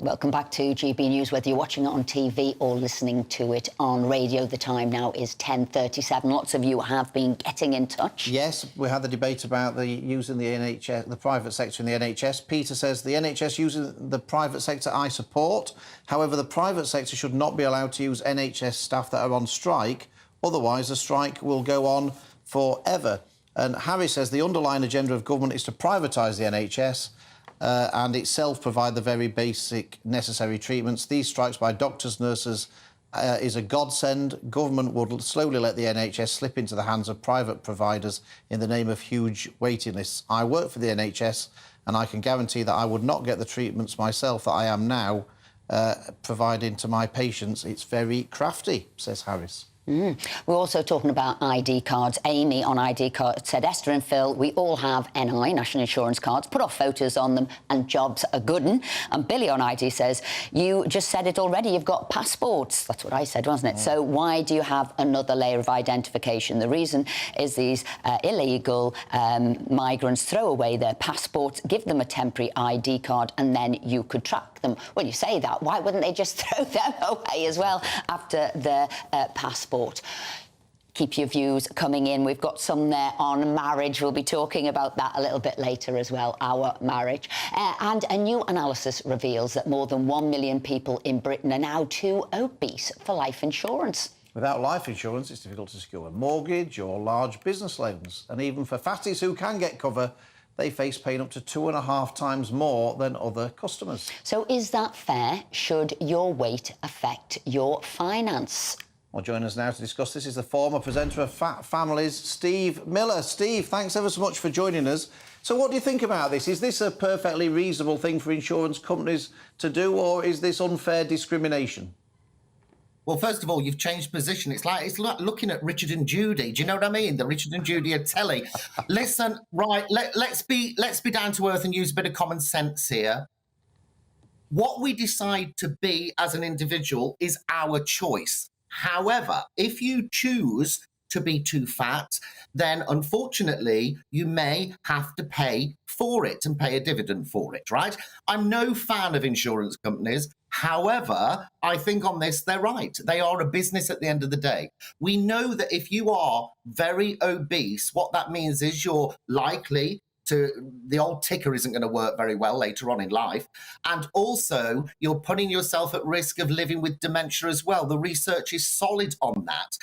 Welcome back to GB News, whether you're watching it on TV or listening to it on radio. The time now is 10:37. Lots of you have been getting in touch. Yes, we had the debate about using the NHS, the private sector in the NHS. Peter says the NHS using the private sector I support. However, the private sector should not be allowed to use NHS staff that are on strike. Otherwise, the strike will go on forever. And Harry says the underlying agenda of government is to privatise the NHS. And itself provide the very basic necessary treatments. These strikes by doctors, nurses is a godsend. Government would slowly let the NHS slip into the hands of private providers in the name of huge waiting lists. I work for the NHS and I can guarantee that I would not get the treatments myself that I am now providing to my patients. It's very crafty, says Harris. We're also talking about ID cards. Amy on ID card said, Esther and Phil, we all have NI, National Insurance cards, put our photos on them and jobs are good 'un. And Billy on ID says, you just said it already, you've got passports. That's what I said, wasn't it? So why do you have another layer of identification? The reason is these illegal migrants throw away their passports, give them a temporary ID card, and then you could track them. Well, you say that, why wouldn't they just throw them away as well after their passport? Keep your views coming in. We've got some there on marriage. We'll be talking about that a little bit later as well, our marriage. And a new analysis reveals that more than 1 million people in Britain are now too obese for life insurance. Without life insurance, it's difficult to secure a mortgage or large business loans. And even for fatties who can get cover, they face paying up to 2.5 times more than other customers. So is that fair? Should your weight affect your finance? Well, joining us now to discuss this is the former presenter of Fat Families, Steve Miller. Steve, thanks ever so much for joining us. So what do you think about this? Is this a perfectly reasonable thing for insurance companies to do, or is this unfair discrimination? Well, first of all, you've changed position. It's like looking at Richard and Judy. Do you know what I mean? The Richard and Judy of telly. Listen, right, let's be down to earth and use a bit of common sense here. What we decide to be as an individual is our choice. However, if you choose to be too fat, then unfortunately you may have to pay for it and pay a dividend for it, right? I'm no fan of insurance companies. However, I think on this, they're right. They are a business at the end of the day. We know that if you are very obese, what that means is you're likely the old ticker isn't going to work very well later on in life. And also, you're putting yourself at risk of living with dementia as well. The research is solid on that.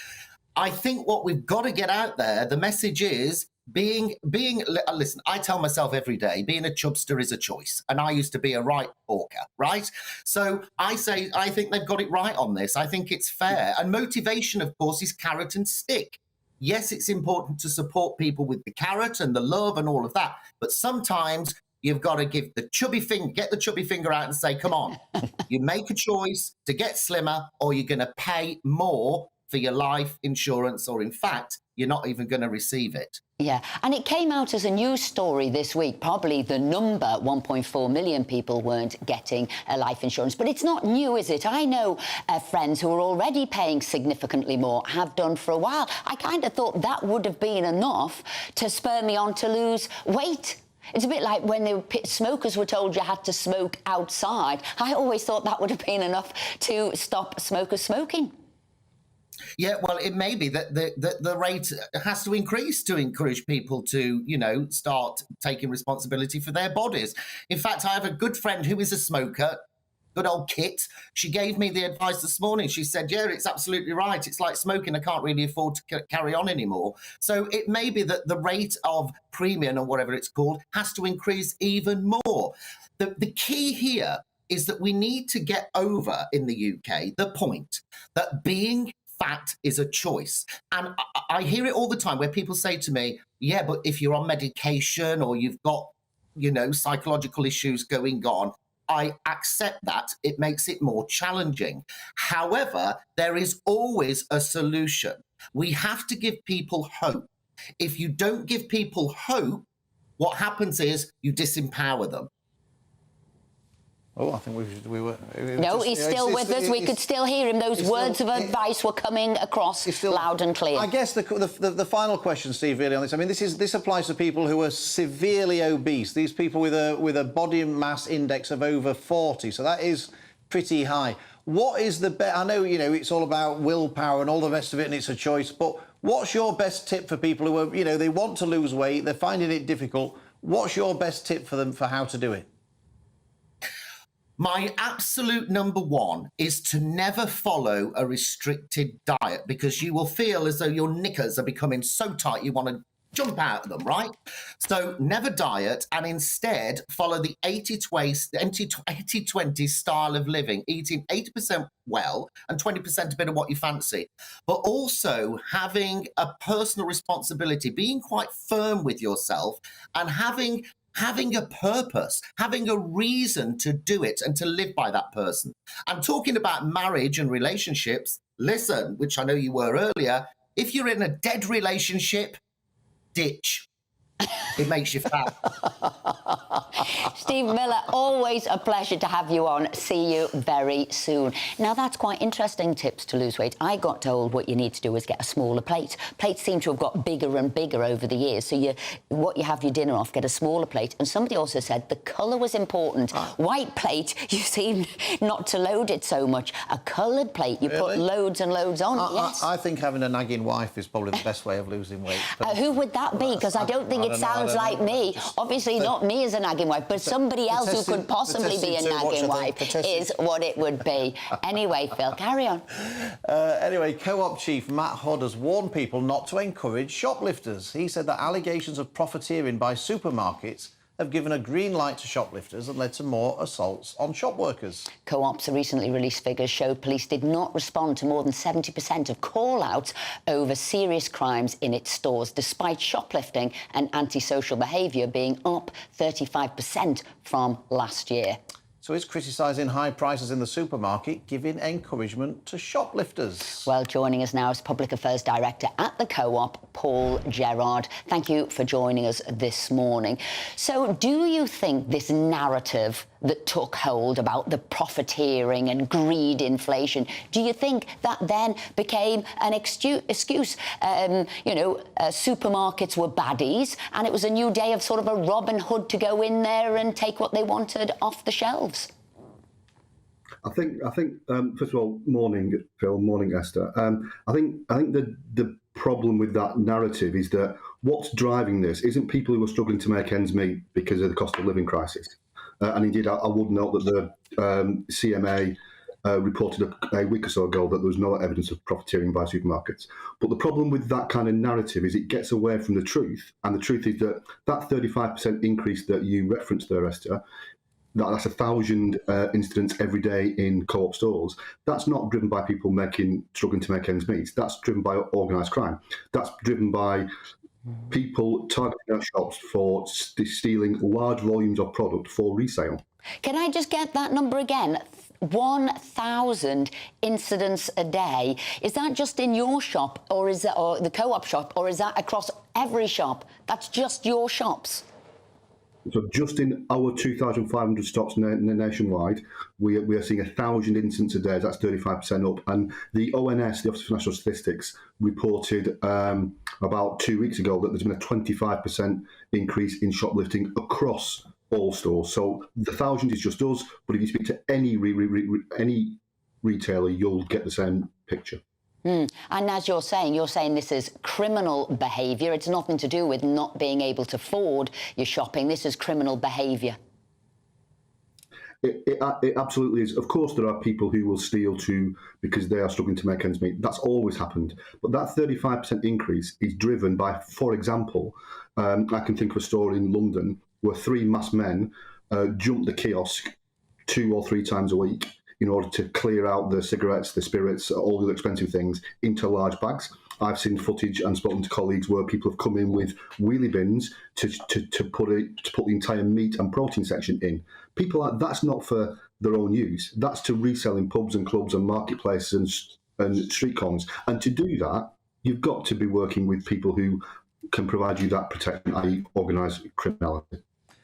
I think what we've got to get out there, the message is listen, I tell myself every day, being a chubster is a choice. And I used to be a right hawker, right? So I think they've got it right on this. I think it's fair. And motivation, of course, is carrot and stick. Yes, it's important to support people with the carrot and the love and all of that. But sometimes you've got to give the chubby finger, get the chubby finger out and say, come on, you make a choice to get slimmer or you're going to pay more for your life insurance, or in fact, you're not even going to receive it. Yeah, and it came out as a news story this week. Probably the number, 1.4 million people weren't getting life insurance. But it's not new, is it? I know friends who are already paying significantly more, have done for a while. I kind of thought that would have been enough to spur me on to lose weight. It's a bit like when smokers were told you had to smoke outside. I always thought that would have been enough to stop smokers smoking. Yeah, well, it may be that the rate has to increase to encourage people to, start taking responsibility for their bodies. In fact, I have a good friend who is a smoker, good old Kit. She gave me the advice this morning. She said, yeah, it's absolutely right. It's like smoking. I can't really afford to carry on anymore. So it may be that the rate of premium, or whatever it's called, has to increase even more. The key here is that we need to get over in the UK the point that being fat is a choice. And I hear it all the time where people say to me, yeah, but if you're on medication or you've got, you know, psychological issues going on, I accept that. It makes it more challenging. However, there is always a solution. We have to give people hope. If you don't give people hope, what happens is you disempower them. Oh, I think we were... No, he's still with us. We could still hear him. Those words of advice were coming across loud and clear. I guess the final question, Steve, really on this. I mean, this applies to people who are severely obese. These people with a body mass index of over 40. So that is pretty high. What is the best? I know, you know, it's all about willpower and all the rest of it, and it's a choice. But what's your best tip for people who are, you know, they want to lose weight, they're finding it difficult? What's your best tip for them for how to do it? My absolute number one is to never follow a restricted diet, because you will feel as though your knickers are becoming so tight you want to jump out of them, right? So never diet, and instead follow the 80-20 style of living, eating 80% well and 20% a bit of what you fancy, but also having a personal responsibility, being quite firm with yourself and having a purpose, having a reason to do it and to live by that person. I'm talking about marriage and relationships. Listen, which I know you were earlier, if you're in a dead relationship, ditch. It makes you fat. Steve Miller, always a pleasure to have you on. See you very soon. Now, that's quite interesting tips to lose weight. I got told what you need to do is get a smaller plate. Plates seem to have got bigger and bigger over the years. So what you have your dinner off, get a smaller plate. And somebody also said the colour was important. White plate, you seem not to load it so much. A coloured plate, you put loads and loads on. Yes. I think having a nagging wife is probably the best way of losing weight. Who would that be? Because I don't think it sounds like me. Obviously not me as a nagging wife, but somebody else who could possibly be a nagging wife is what it would be. Anyway, Phil, carry on. Anyway, Co-op chief Matt Hodd has warned people not to encourage shoplifters. He said that allegations of profiteering by supermarkets have given a green light to shoplifters and led to more assaults on shop workers. Co-op's recently released figures showed police did not respond to more than 70% of call-outs over serious crimes in its stores, despite shoplifting and antisocial behaviour being up 35% from last year. So is criticising high prices in the supermarket giving encouragement to shoplifters? Well, joining us now is Public Affairs Director at the Co-op, Paul Gerard. Thank you for joining us this morning. So do you think this narrative that took hold about the profiteering and greed inflation, do you think that then became an excuse? Supermarkets were baddies and it was a new day of sort of a Robin Hood to go in there and take what they wanted off the shelves? I think. First of all, morning, Phil. Morning, Esther. I think the problem with that narrative is that what's driving this isn't people who are struggling to make ends meet because of the cost of living crisis. And indeed, I would note that the CMA reported a week or so ago that there was no evidence of profiteering by supermarkets. But the problem with that kind of narrative is it gets away from the truth. And the truth is that 35% increase that you referenced there, Esther, that's 1,000 incidents every day in Co-op stores. That's not driven by people struggling to make ends meet. That's driven by organised crime. That's driven by people targeting our shops for stealing large volumes of product for resale. Can I just get that number again? 1,000 incidents a day. Is that just in your shop, or is that or the Co-op shop, or is that across every shop? That's just your shops? So just in our 2,500 stops nationwide, we are seeing 1,000 incidents a day. That's 35% up. And the ONS, the Office for National Statistics, reported about 2 weeks ago that there's been a 25% increase in shoplifting across all stores. So the 1,000 is just us, but if you speak to any retailer, you'll get the same picture. And as you're saying this is criminal behaviour. It's nothing to do with not being able to afford your shopping. This is criminal behaviour. It absolutely is. Of course, there are people who will steal because they are struggling to make ends meet. That's always happened. But that 35% increase is driven by, for example, I can think of a store in London where 3 masked men jumped the kiosk 2 or 3 times a week in order to clear out the cigarettes, the spirits, all the expensive things into large bags. I've seen footage and spoken to colleagues where people have come in with wheelie bins to put the entire meat and protein section in. People like that's not for their own use. That's to resell in pubs and clubs and marketplaces and street corners. And to do that, you've got to be working with people who can provide you that protection, i.e. organised criminality.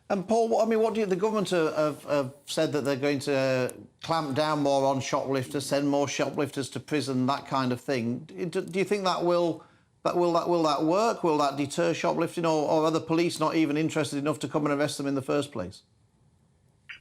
And Paul, I mean, what do the government have said that they're going to clamp down more on shoplifters, send more shoplifters to prison, that kind of thing? Do you think will that work? Will that deter shoplifting, or are the police not even interested enough to come and arrest them in the first place?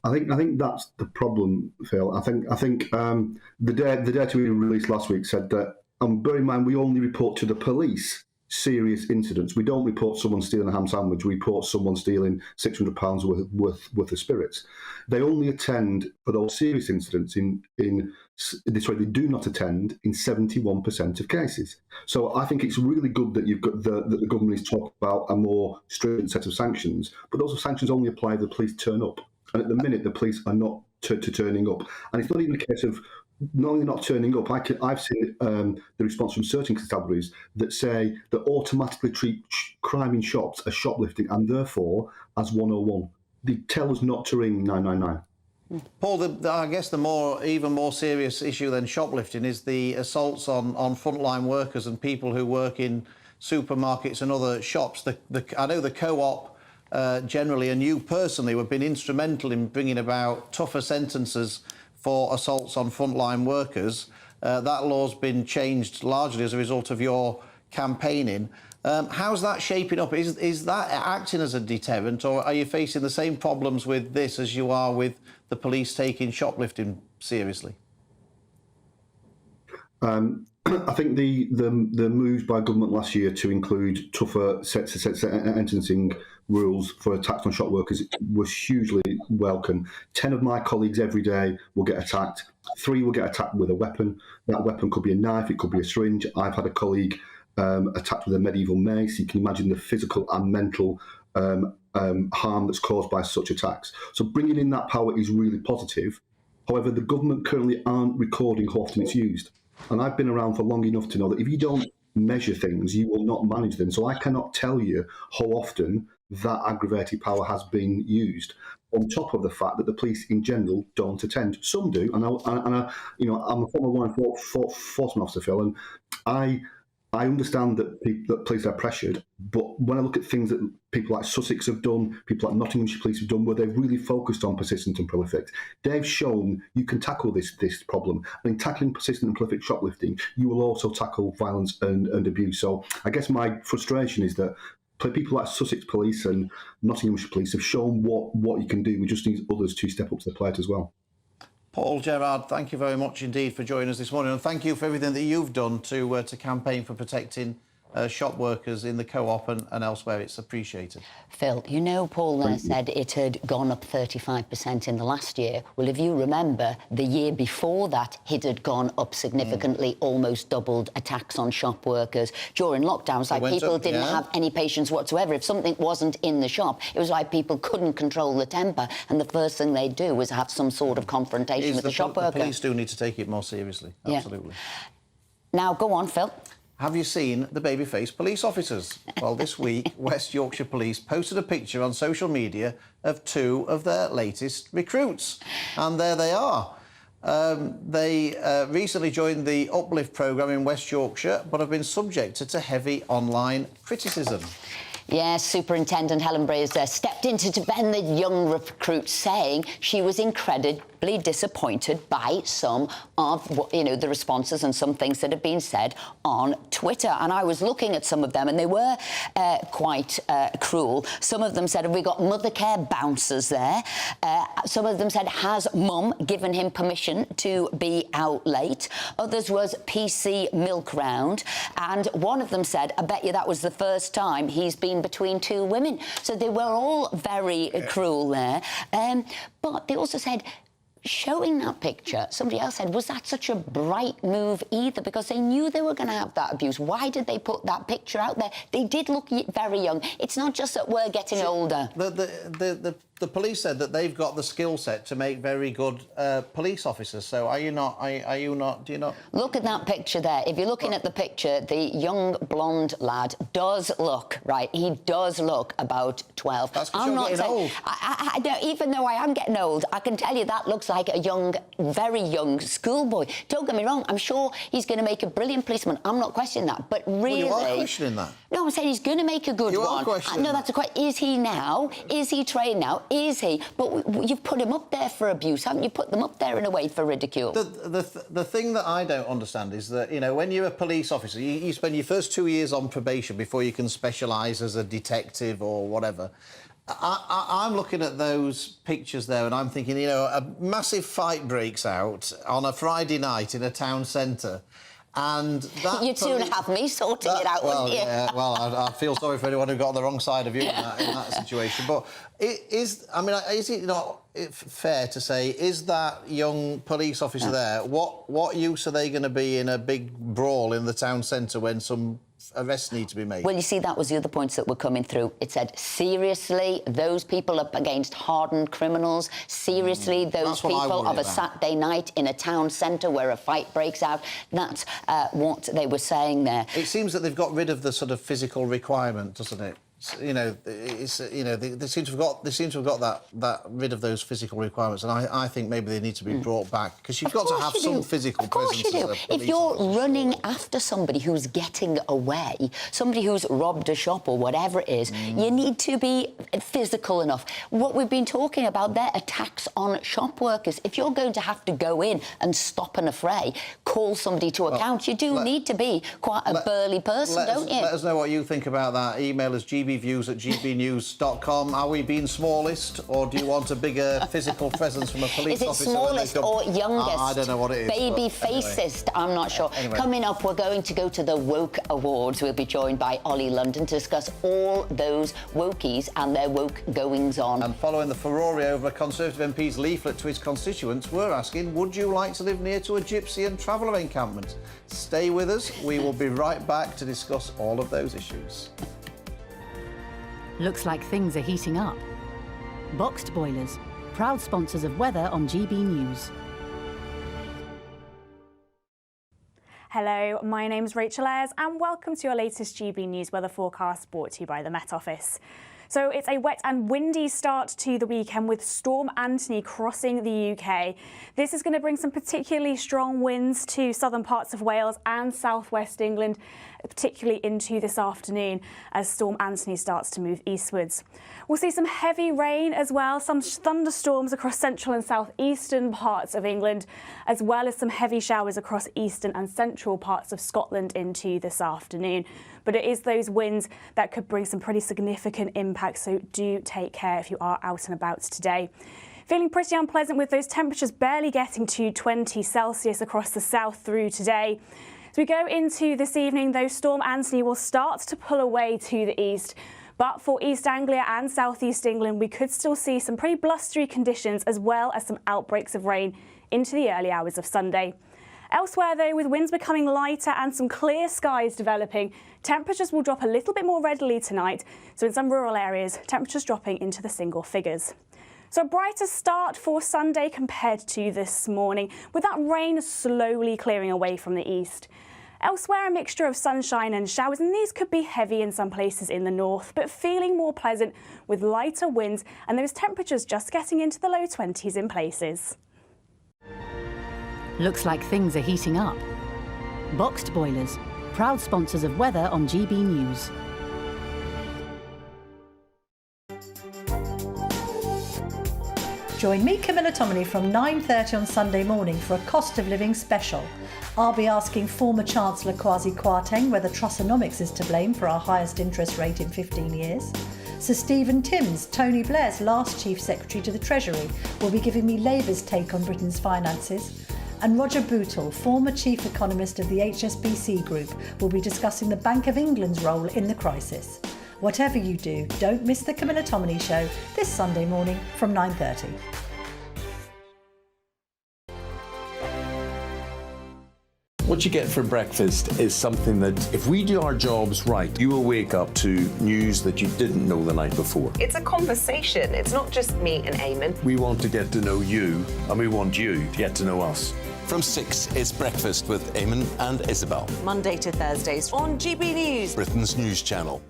I think that's the problem, Phil. I think the data we released last week said that, and bear in mind, we only report to the police serious incidents. We don't report someone stealing a ham sandwich. We report someone stealing £600 worth of spirits. They only attend for those serious incidents they do not attend in 71% of cases. So I think it's really good that you've got that the government is talking about a more stringent set of sanctions, but those sanctions only apply if the police turn up. And at the minute, the police are not turning up. And it's not even a case of not only not turning up. I've seen the response from certain constabularies that say that automatically treat crime in shops as shoplifting and therefore as 101. They tell us not to ring 999. Paul, I guess the even more serious issue than shoplifting is the assaults on frontline workers and people who work in supermarkets and other shops. I know the Co-op generally, and you personally, have been instrumental in bringing about tougher sentences for assaults on frontline workers. That law's been changed largely as a result of your campaigning. How's that shaping up? Is that acting as a deterrent, or are you facing the same problems with this as you are with the police taking shoplifting seriously? I think the moves by government last year to include tougher sentencing rules for attacks on shop workers was hugely welcome. 10 of my colleagues every day will get attacked. 3 will get attacked with a weapon. That weapon could be a knife, it could be a syringe. I've had a colleague attacked with a medieval mace. You can imagine the physical and mental harm that's caused by such attacks. So bringing in that power is really positive. However, the government currently aren't recording how often it's used. And I've been around for long enough to know that if you don't measure things, you will not manage them. So I cannot tell you how often that aggravated power has been used. On top of the fact that the police in general don't attend. Some do, and I'm a former law enforcement officer, Phil, and I understand that police are pressured, but when I look at things that people like Sussex have done, people like Nottinghamshire Police have done, where they've really focused on persistent and prolific, they've shown you can tackle this problem. And in tackling persistent and prolific shoplifting, you will also tackle violence and abuse. So I guess my frustration is that people like Sussex Police and Nottinghamshire Police have shown what you can do. We just need others to step up to the plate as well. Paul Gerard, thank you very much indeed for joining us this morning, and thank you for everything that you've done to campaign for protecting shop workers in the Co-op and elsewhere. It's appreciated. Phil, you know, Paul there said it had gone up 35% in the last year. Well, if you remember, the year before that, it had gone up significantly, almost doubled attacks on shop workers. During lockdowns, like people didn't have any patience whatsoever. If something wasn't in the shop, it was like people couldn't control the temper, and the first thing they'd do was have some sort of confrontation with the shop worker. The police do need to take it more seriously, absolutely. Now, go on, Phil. Have you seen the baby-faced police officers? Well, this week, West Yorkshire Police posted a picture on social media of 2 of their latest recruits. And there they are. They recently joined the Uplift programme in West Yorkshire, but have been subjected to heavy online criticism. Yes, Superintendent Helen Brazier stepped in to defend the young recruits, saying she was incredibly disappointed by some of, the responses and some things that have been said on Twitter. And I was looking at some of them, and they were quite cruel. Some of them said, have we got mother care bouncers there? Some of them said, has mum given him permission to be out late? Others was PC milk round. And one of them said, I bet you that was the first time he's been between 2 women. So they were all very cruel there. But they also said, showing that picture, somebody else said, was that such a bright move either? Because they knew they were going to have that abuse. Why did they put that picture out there? They did look very young. It's not just that we're getting older. The the police said that they've got the skill set to make very good police officers. So are you not? Do you not? Look at that picture there. If you're looking at the picture, the young blonde lad does look, right, he does look about 12. That's because you're getting old. I don't, even though I am getting old, I can tell you that looks like a young, very young schoolboy. Don't get me wrong, I'm sure he's going to make a brilliant policeman. I'm not questioning that, but really... Well, you are questioning that. No, I'm saying he's going to make a good one. You are questioning No, that's a question. Is he now? Is he trained now? Is he? But you've put him up there for abuse, haven't you? Put them up there in a way for ridicule. The thing that I don't understand is that, you know, when you're a police officer, you spend your first 2 years on probation before you can specialise as a detective or whatever. I'm looking at those pictures there and I'm thinking, you know, a massive fight breaks out on a Friday night in a town centre. And that You'd soon have me sorting it out, wouldn't you? Yeah, well, I feel sorry for anyone who got on the wrong side of you in that situation. But is it not fair to say, is that young police officer there, what use are they going to be in a big brawl in the town centre when some arrests need to be made? Well, you see, that was the other points that were coming through. It said, seriously, those people up against hardened criminals, seriously, those people of a Saturday night in a town centre where a fight breaks out. That's what they were saying there. It seems that they've got rid of the sort of physical requirement, doesn't it? You know, it's they seem to have got that rid of those physical requirements, and I think maybe they need to be brought back because you've got to have some physical presence. Of course you do. If you're running after somebody who's getting away, somebody who's robbed a shop or whatever it is, you need to be physical enough. What we've been talking about there, attacks on shop workers. If you're going to have to go in and stop an affray, call somebody to account, you do need to be quite a burly person, don't you? Let us know what you think about that. Email us gbviews@gbnews.com. Are we being smallest, or do you want a bigger physical presence from a police officer? Is it smallest or youngest? I don't know what it is. Baby facest, I'm not sure. Anyway. Coming up, we're going to go to the Woke Awards. We'll be joined by Ollie London to discuss all those wokies and their woke goings-on. And following the furore over a Conservative MP's leaflet to his constituents, we're asking, would you like to live near to a Gypsy and traveller encampment? Stay with us. We will be right back to discuss all of those issues. Looks like things are heating up. Boxed Boilers, proud sponsors of weather on GB News. Hello, my name's Rachel Ayres and welcome to your latest GB News weather forecast brought to you by the Met Office. So it's a wet and windy start to the weekend with Storm Anthony crossing the UK. This is going to bring some particularly strong winds to southern parts of Wales and southwest England, particularly into this afternoon as Storm Anthony starts to move eastwards. We'll see some heavy rain as well, some thunderstorms across central and southeastern parts of England, as well as some heavy showers across eastern and central parts of Scotland into this afternoon. But it is those winds that could bring some pretty significant impacts, so do take care if you are out and about today. Feeling pretty unpleasant with those temperatures barely getting to 20 Celsius across the south through today. As we go into this evening, though, Storm Anthony will start to pull away to the east. But for East Anglia and South East England, we could still see some pretty blustery conditions as well as some outbreaks of rain into the early hours of Sunday. Elsewhere, though, with winds becoming lighter and some clear skies developing, temperatures will drop a little bit more readily tonight. So in some rural areas, temperatures dropping into the single figures. So a brighter start for Sunday compared to this morning, with that rain slowly clearing away from the east. Elsewhere, a mixture of sunshine and showers, and these could be heavy in some places in the north, but feeling more pleasant with lighter winds and those temperatures just getting into the low 20s in places. Looks like things are heating up. Boxed Boilers, proud sponsors of weather on GB News. Join me, Camilla Tominey, from 9:30 on Sunday morning for a cost of living special. I'll be asking former Chancellor Kwasi Kwarteng whether Trussonomics is to blame for our highest interest rate in 15 years. Sir Stephen Timms, Tony Blair's last Chief Secretary to the Treasury, will be giving me Labour's take on Britain's finances. And Roger Bootle, former Chief Economist of the HSBC Group, will be discussing the Bank of England's role in the crisis. Whatever you do, don't miss the Camilla Tominey Show this Sunday morning from 9:30. Would What you get for breakfast is something that, if we do our jobs right, you will wake up to news that you didn't know the night before. It's a conversation. It's not just me and Eamon. We want to get to know you, and we want you to get to know us. From 6, it's Breakfast with Eamon and Isabel. Monday to Thursdays on GB News. Britain's news channel.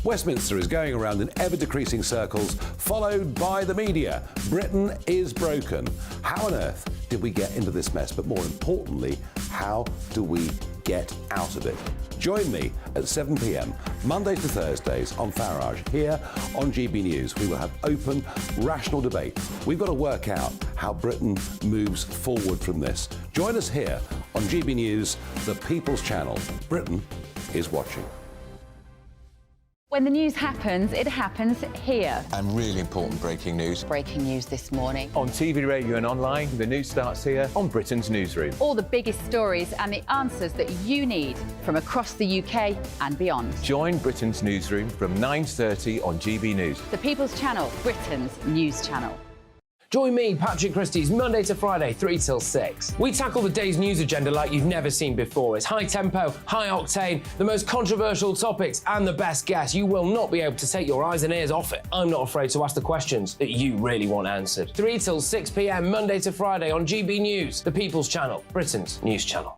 Westminster is going around in ever-decreasing circles, followed by the media. Britain is broken. How on earth did we get into this mess? But more importantly, how do we get out of it? Join me at 7 p.m, Monday to Thursdays on Farage, here on GB News. We will have open, rational debate. We've got to work out how Britain moves forward from this. Join us here on GB News, the People's Channel. Britain is watching. When the news happens, it happens here. And really important breaking news. Breaking news this morning. On TV, radio and online, the news starts here on Britain's Newsroom. All the biggest stories and the answers that you need from across the UK and beyond. Join Britain's Newsroom from 9:30 on GB News. The People's Channel, Britain's news channel. Join me, Patrick Christie's, Monday to Friday, 3 till 6. We tackle the day's news agenda like you've never seen before. It's high tempo, high octane, the most controversial topics and the best guests. You will not be able to take your eyes and ears off it. I'm not afraid to ask the questions that you really want answered. 3 till 6 p.m, Monday to Friday on GB News, the People's Channel, Britain's news channel.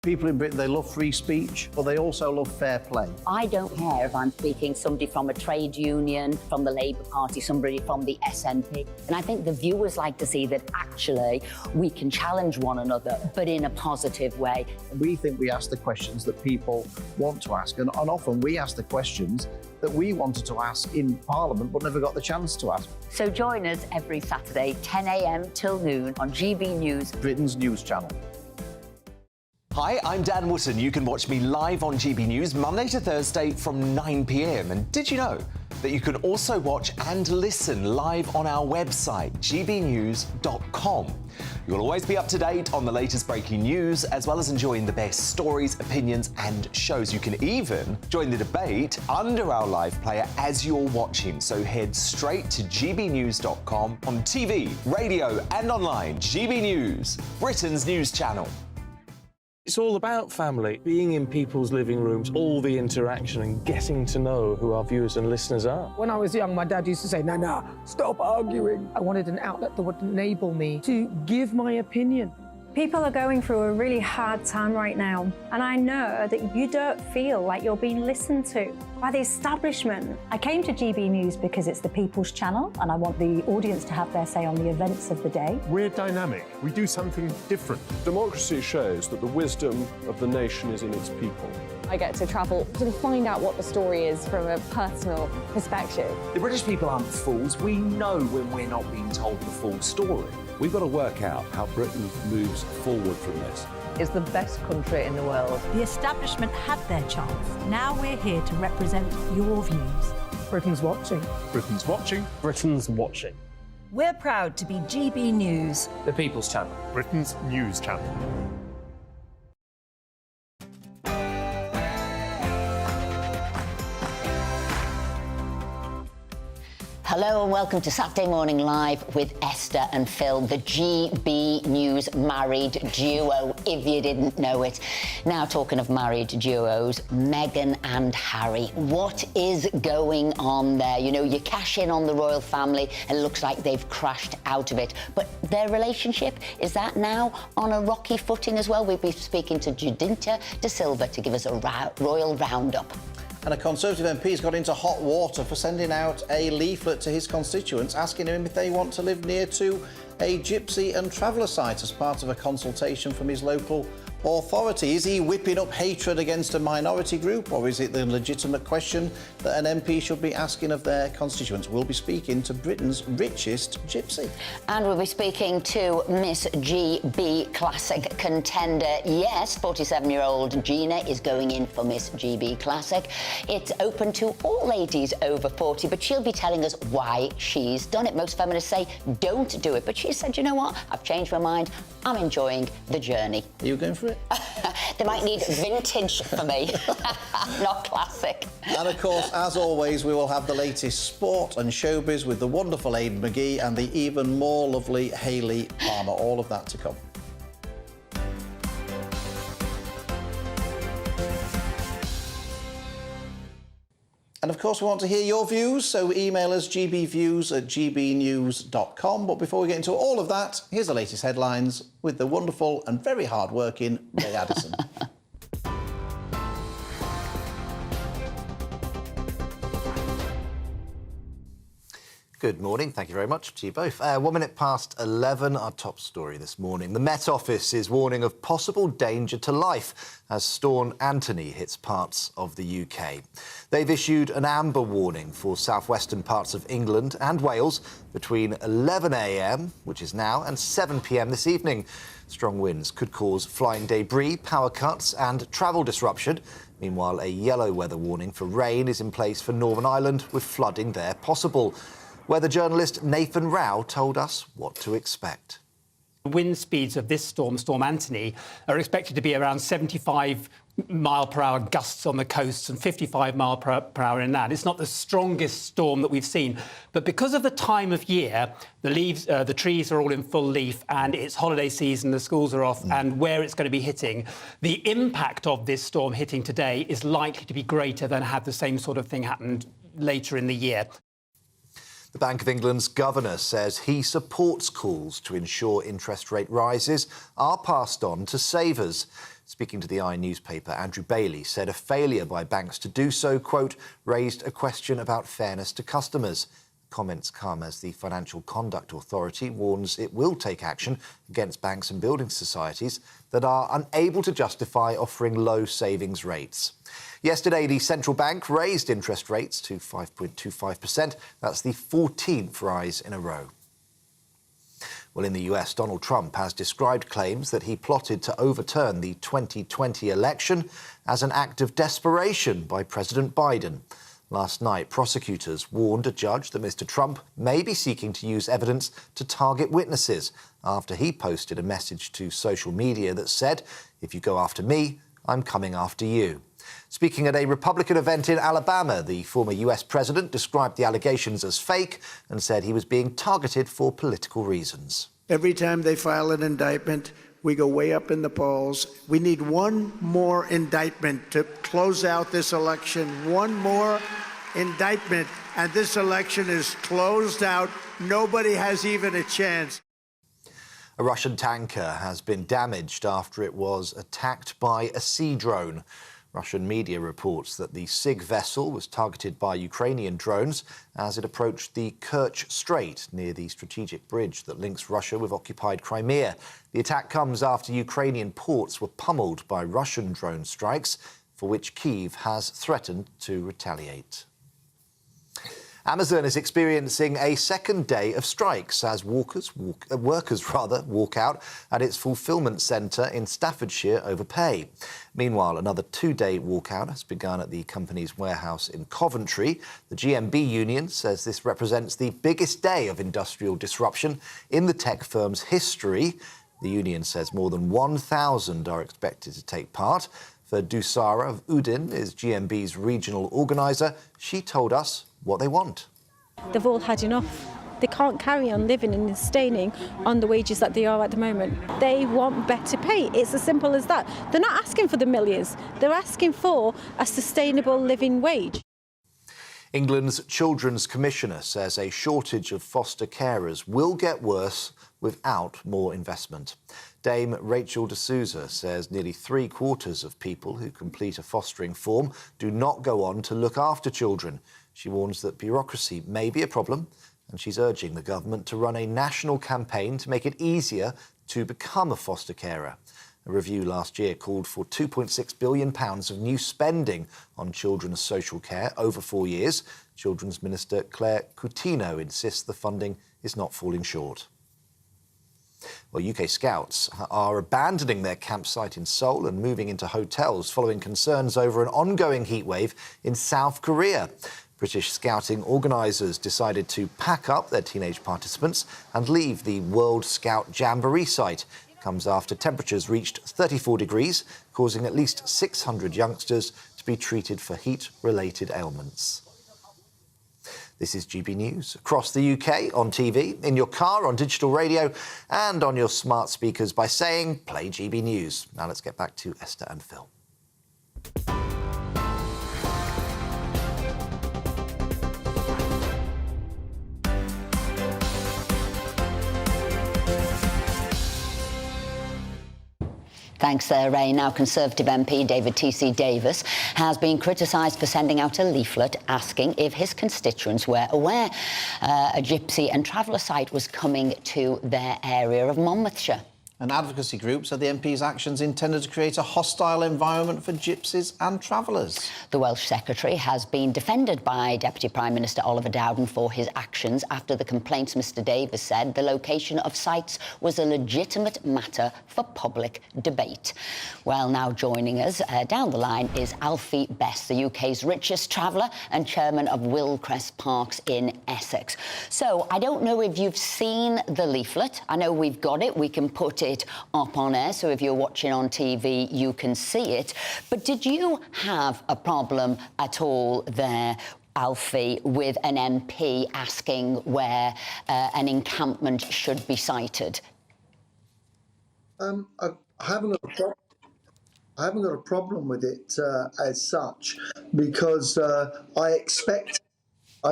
People in Britain, they love free speech, but they also love fair play. I don't care if I'm speaking somebody from a trade union, from the Labour Party, somebody from the SNP. And I think the viewers like to see that actually we can challenge one another, but in a positive way. We think we ask the questions that people want to ask, and often we ask the questions that we wanted to ask in Parliament but never got the chance to ask. So join us every Saturday, 10 a.m. till noon on GB News, Britain's news channel. Hi, I'm Dan Wootton. You can watch me live on GB News Monday to Thursday from 9 p.m. And did you know that you can also watch and listen live on our website, gbnews.com? You'll always be up to date on the latest breaking news, as well as enjoying the best stories, opinions and shows. You can even join the debate under our live player as you're watching. So head straight to gbnews.com on TV, radio and online. GB News, Britain's news channel. It's all about family, being in people's living rooms, all the interaction and getting to know who our viewers and listeners are. When I was young, my dad used to say, "Nana, stop arguing." I wanted an outlet that would enable me to give my opinion. People are going through a really hard time right now, and I know that you don't feel like you're being listened to by the establishment. I came to GB News because it's the People's Channel, and I want the audience to have their say on the events of the day. We're dynamic. We do something different. Democracy shows that the wisdom of the nation is in its people. I get to travel to find out what the story is from a personal perspective. The British people aren't fools. We know when we're not being told the full story. We've got to work out how Britain moves forward from this. It's the best country in the world. The establishment had their chance. Now we're here to represent your views. Britain's watching. Britain's watching. Britain's watching. We're proud to be GB News, The People's Channel. Britain's news channel. Hello and welcome to Saturday Morning Live with Esther and Phil, the GB News married duo, if you didn't know it. Now, talking of married duos, Meghan and Harry. What is going on there? You know, you cash in on the royal family and it looks like they've crashed out of it. But their relationship, is that now on a rocky footing as well? We'll be speaking to Judinta De Silva to give us a royal roundup. And a Conservative MP's got into hot water for sending out a leaflet to his constituents asking him if they want to live near to a Gypsy and traveller site as part of a consultation from his local authority. Is he whipping up hatred against a minority group, or is it the legitimate question that an MP should be asking of their constituents? We'll be speaking to Britain's richest Gypsy. And we'll be speaking to Miss GB Classic contender. Yes, 47-year-old Gina is going in for Miss GB Classic. It's open to all ladies over 40, but she'll be telling us why she's done it. Most feminists say don't do it, but she said, you know what, I've changed my mind. I'm enjoying the journey. Are you going for it? They might need vintage for me, not classic. And of course, as always, we will have the latest sport and showbiz with the wonderful Aidan McGee and the even more lovely Hayley Palmer. All of that to come. course, we want to hear your views, so email us gbviews@gbnews.com. But before we get into all of that, here's the latest headlines with the wonderful and very hard-working Ray Addison. Good morning. Thank you very much to you both. 1 minute past 11, our top story this morning. The Met Office is warning of possible danger to life as Storm Anthony hits parts of the UK. They've issued an amber warning for southwestern parts of England and Wales between 11 a.m, which is now, and 7 p.m. this evening. Strong winds could cause flying debris, power cuts and travel disruption. Meanwhile, a yellow weather warning for rain is in place for Northern Ireland, with flooding there possible. Weather journalist Nathan Rao told us what to expect. The wind speeds of this storm, Storm Anthony, are expected to be around 75 mile-per-hour gusts on the coasts and 55 mile-per-hour inland. It's not the strongest storm that we've seen, but because of the time of year, the trees are all in full leaf and it's holiday season, the schools are off, and where it's going to be hitting, the impact of this storm hitting today is likely to be greater than had the same sort of thing happened later in the year. The Bank of England's governor says he supports calls to ensure interest rate rises are passed on to savers. Speaking to the newspaper, Andrew Bailey said a failure by banks to do so, quote, raised a question about fairness to customers. Comments come as the Financial Conduct Authority warns it will take action against banks and building societies that are unable to justify offering low savings rates. Yesterday, the central bank raised interest rates to 5.25%. That's the 14th rise in a row. Well, in the US, Donald Trump has described claims that he plotted to overturn the 2020 election as an act of desperation by President Biden. Last night, prosecutors warned a judge that Mr. Trump may be seeking to use evidence to target witnesses after he posted a message to social media that said, "If you go after me, I'm coming after you." Speaking at a Republican event in Alabama, the former US president described the allegations as fake and said he was being targeted for political reasons. Every time they file an indictment, we go way up in the polls. We need one more indictment to close out this election. One more indictment, and this election is closed out. Nobody has even a chance. A Russian tanker has been damaged after it was attacked by a sea drone. Russian media reports that the SIG vessel was targeted by Ukrainian drones as it approached the Kerch Strait near the strategic bridge that links Russia with occupied Crimea. The attack comes after Ukrainian ports were pummeled by Russian drone strikes, for which Kyiv has threatened to retaliate. Amazon is experiencing a second day of strikes as workers walk out at its fulfilment centre in Staffordshire over pay. Meanwhile, another two-day walkout has begun at the company's warehouse in Coventry. The GMB union says this represents the biggest day of industrial disruption in the tech firm's history. The union says more than 1,000 are expected to take part. Dusara of Udin is GMB's regional organiser. She told us what they want. They've all had enough. They can't carry on living and sustaining on the wages that they are at the moment. They want better pay. It's as simple as that. They're not asking for the millions. They're asking for a sustainable living wage. England's Children's Commissioner says a shortage of foster carers will get worse without more investment. Dame Rachel D'Souza says nearly 3/4 of people who complete a fostering form do not go on to look after children. She warns that bureaucracy may be a problem, and she's urging the government to run a national campaign to make it easier to become a foster carer. A review last year called for £2.6 billion of new spending on children's social care over 4 years. Children's Minister Claire Coutinho insists the funding is not falling short. Well, UK Scouts are abandoning their campsite in Seoul and moving into hotels following concerns over an ongoing heatwave in South Korea. British Scouting organisers decided to pack up their teenage participants and leave the World Scout Jamboree site. It comes after temperatures reached 34 degrees, causing at least 600 youngsters to be treated for heat-related ailments. This is GB News. Across the UK, on TV, in your car, on digital radio, and on your smart speakers by saying, play GB News. Now let's get back to Esther and Phil. Thanks there, Ray. Now, Conservative MP David T.C. Davis has been criticised for sending out a leaflet asking if his constituents were aware a Gypsy and traveller site was coming to their area of Monmouthshire. An advocacy group said the MP's actions intended to create a hostile environment for gypsies and travellers. The Welsh Secretary has been defended by Deputy Prime Minister Oliver Dowden for his actions after the complaints Mr Davis said the location of sites was a legitimate matter for public debate. Well, now joining us down the line is Alfie Best, the UK's richest traveller and chairman of Wilcrest Parks in Essex. So, I don't know if you've seen the leaflet. I know we've got it. We can put it up on air, so if you're watching on TV, you can see it. But did you have a problem at all there, Alfie, with an MP asking where an encampment should be sited? I haven't got a problem with it as such, because I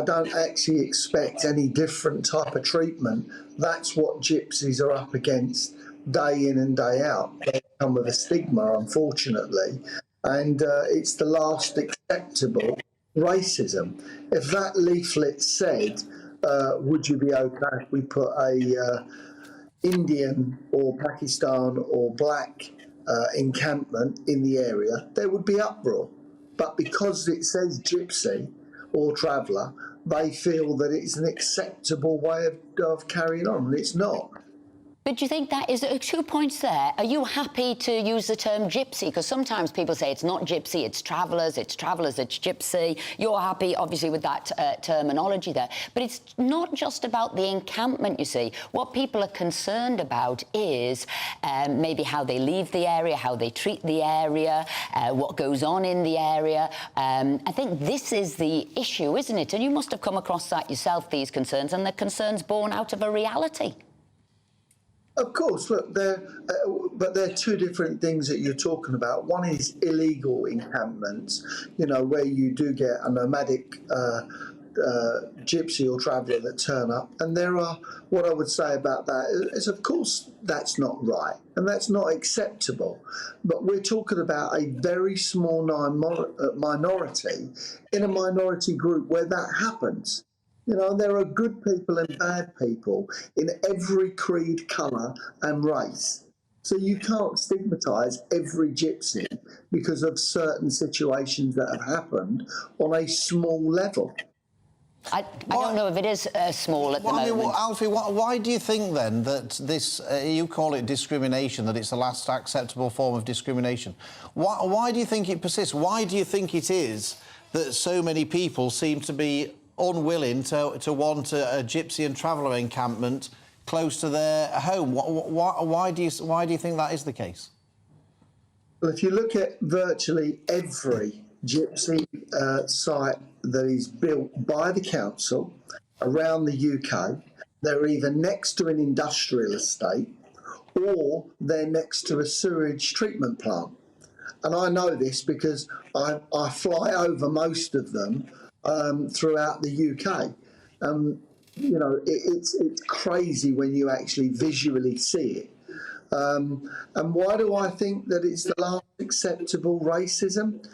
don't actually expect any different type of treatment. That's what gypsies are up against day in and day out. They come with a stigma, unfortunately, and it's the last acceptable racism. If that leaflet said, would you be okay if we put a Indian or Pakistan or black encampment in the area, there would be uproar. But because it says gypsy or traveller, they feel that it's an acceptable way of carrying on, and it's not. But do you think that is 2 points there? Are you happy to use the term gypsy? Because sometimes people say it's not gypsy, it's travellers, it's gypsy. You're happy, obviously, with that terminology there. But it's not just about the encampment, you see. What people are concerned about is maybe how they leave the area, how they treat the area, what goes on in the area. I think this is the issue, isn't it? And you must have come across that yourself, these concerns, and the concerns born out of a reality. Of course, look, but they're two different things that you're talking about. One is illegal encampments, you know, where you do get a nomadic gypsy or traveller that turn up. And there are, what I would say about that is, of course, that's not right and that's not acceptable. But we're talking about a very small minority in a minority group where that happens. You know, there are good people and bad people in every creed, colour and race. So you can't stigmatise every gypsy because of certain situations that have happened on a small level. I don't know if it is small at the moment. I mean, Alfie, why do you think then that this, you call it discrimination, that it's the last acceptable form of discrimination? Why do you think it persists? Why do you think it is that so many people seem to be unwilling to want a gypsy and traveller encampment close to their home? Why do you think that is the case? Well, if you look at virtually every gypsy site that is built by the council around the UK, they're either next to an industrial estate or they're next to a sewage treatment plant. And I know this because I fly over most of them throughout the UK. You know, it's crazy when you actually visually see it. And why do I think that it's the last acceptable racism?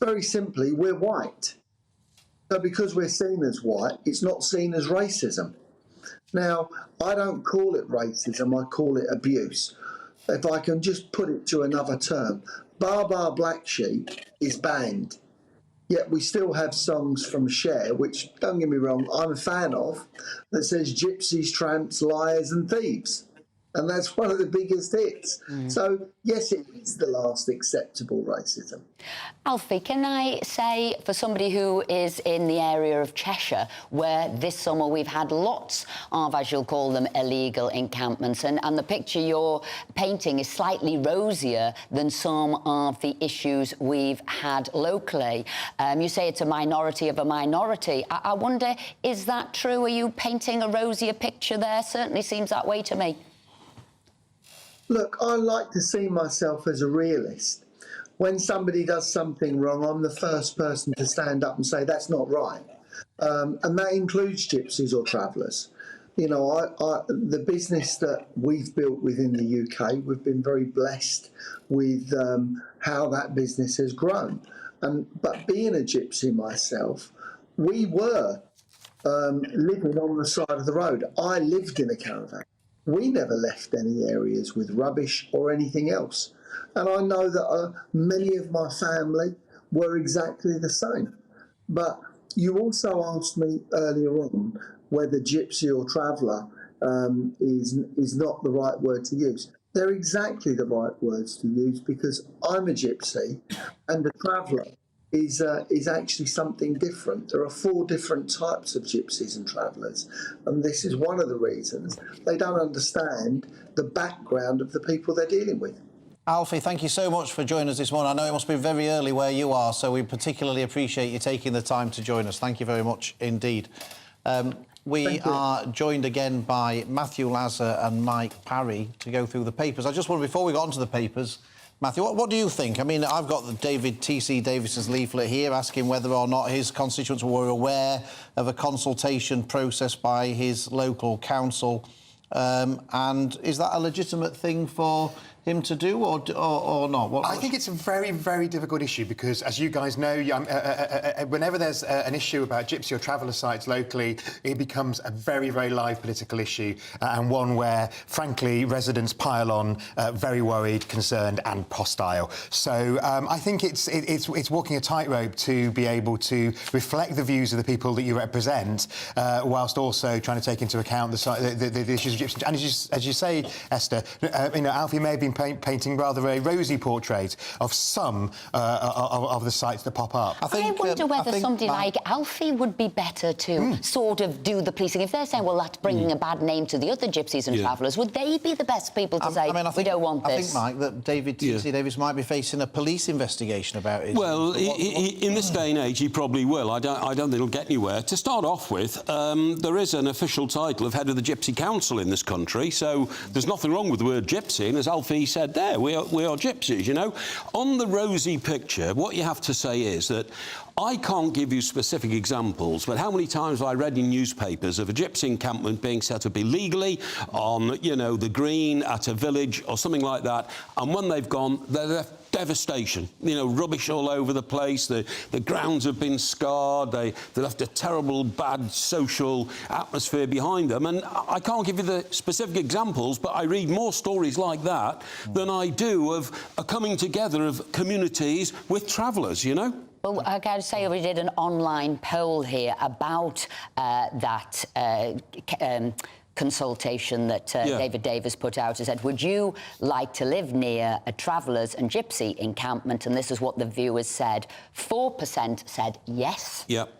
Very simply, we're white. So because we're seen as white, it's not seen as racism. Now, I don't call it racism, I call it abuse. If I can just put it to another term, Bar Black Sheep is banned. Yet we still have songs from Cher, which, don't get me wrong, I'm a fan of, that says gypsies, tramps, liars and thieves. And that's one of the biggest hits. So, yes, it is the last acceptable racism. Alfie, can I say, for somebody who is in the area of Cheshire, where this summer we've had lots of, as you'll call them, illegal encampments, and the picture you're painting is slightly rosier than some of the issues we've had locally. You say it's a minority of a minority. I wonder, is that true? Are you painting a rosier picture there? Certainly seems that way to me. Look, I like to see myself as a realist. When somebody does something wrong, I'm the first person to stand up and say that's not right. And that includes gypsies or travellers. The business that we've built within the UK, we've been very blessed with how that business has grown. But being a gypsy myself, we were living on the side of the road. I lived in a caravan. We never left any areas with rubbish or anything else. And I know that many of my family were exactly the same. But you also asked me earlier on whether gypsy or traveller is not the right word to use. They're exactly the right words to use, because I'm a gypsy and a traveller is actually something different. There are 4 different types of gypsies and travellers, and this is one of the reasons they don't understand the background of the people they're dealing with. Alfie, thank you so much for joining us this morning. I know it must be very early where you are, so we particularly appreciate you taking the time to join us. Thank you very much indeed. We are joined again by Matthew Lazar and Mike Parry to go through the papers. I just wonder, before we got onto the papers, Matthew, what do you think? I mean, I've got the David T.C. Davis's leaflet here asking whether or not his constituents were aware of a consultation process by his local council. And is that a legitimate thing for him to do, or not? I think it's a very, very difficult issue because, as you guys know, whenever there's an issue about gypsy or traveller sites locally, it becomes a very, very live political issue and one where, frankly, residents pile on, very worried, concerned and hostile. So I think it's walking a tightrope to be able to reflect the views of the people that you represent, whilst also trying to take into account the issues of gypsy. And as you say, Esther, Alfie may have been painting rather a rosy portrait of some of the sites that pop up. I wonder whether somebody like Alfie would be better to sort of do the policing. If they're saying, well, that's bringing a bad name to the other gypsies and travellers, would they be the best people to say, we don't want this? I think, Mike, that David T.C. Davis might be facing a police investigation about it. Well, in this day and age, he probably will. I don't think it'll get anywhere. To start off with, there is an official title of head of the Gypsy Council in this country, so there's nothing wrong with the word gypsy, and as Alfie said there, we are gypsies, you know. On the rosy picture, what you have to say is that I can't give you specific examples, but how many times have I read in newspapers of a gypsy encampment being set up illegally on, you know, the green at a village or something like that, and when they've gone, they're left devastation, you know, rubbish all over the place, the grounds have been scarred, they left a terrible, bad social atmosphere behind them, and I can't give you the specific examples, but I read more stories like that than I do of a coming together of communities with travellers, you know? Well, I got to say, we did an online poll here about that consultation that David Davis put out. He said, would you like to live near a travellers and gypsy encampment? And this is what the viewers said. 4% said yes. Yep.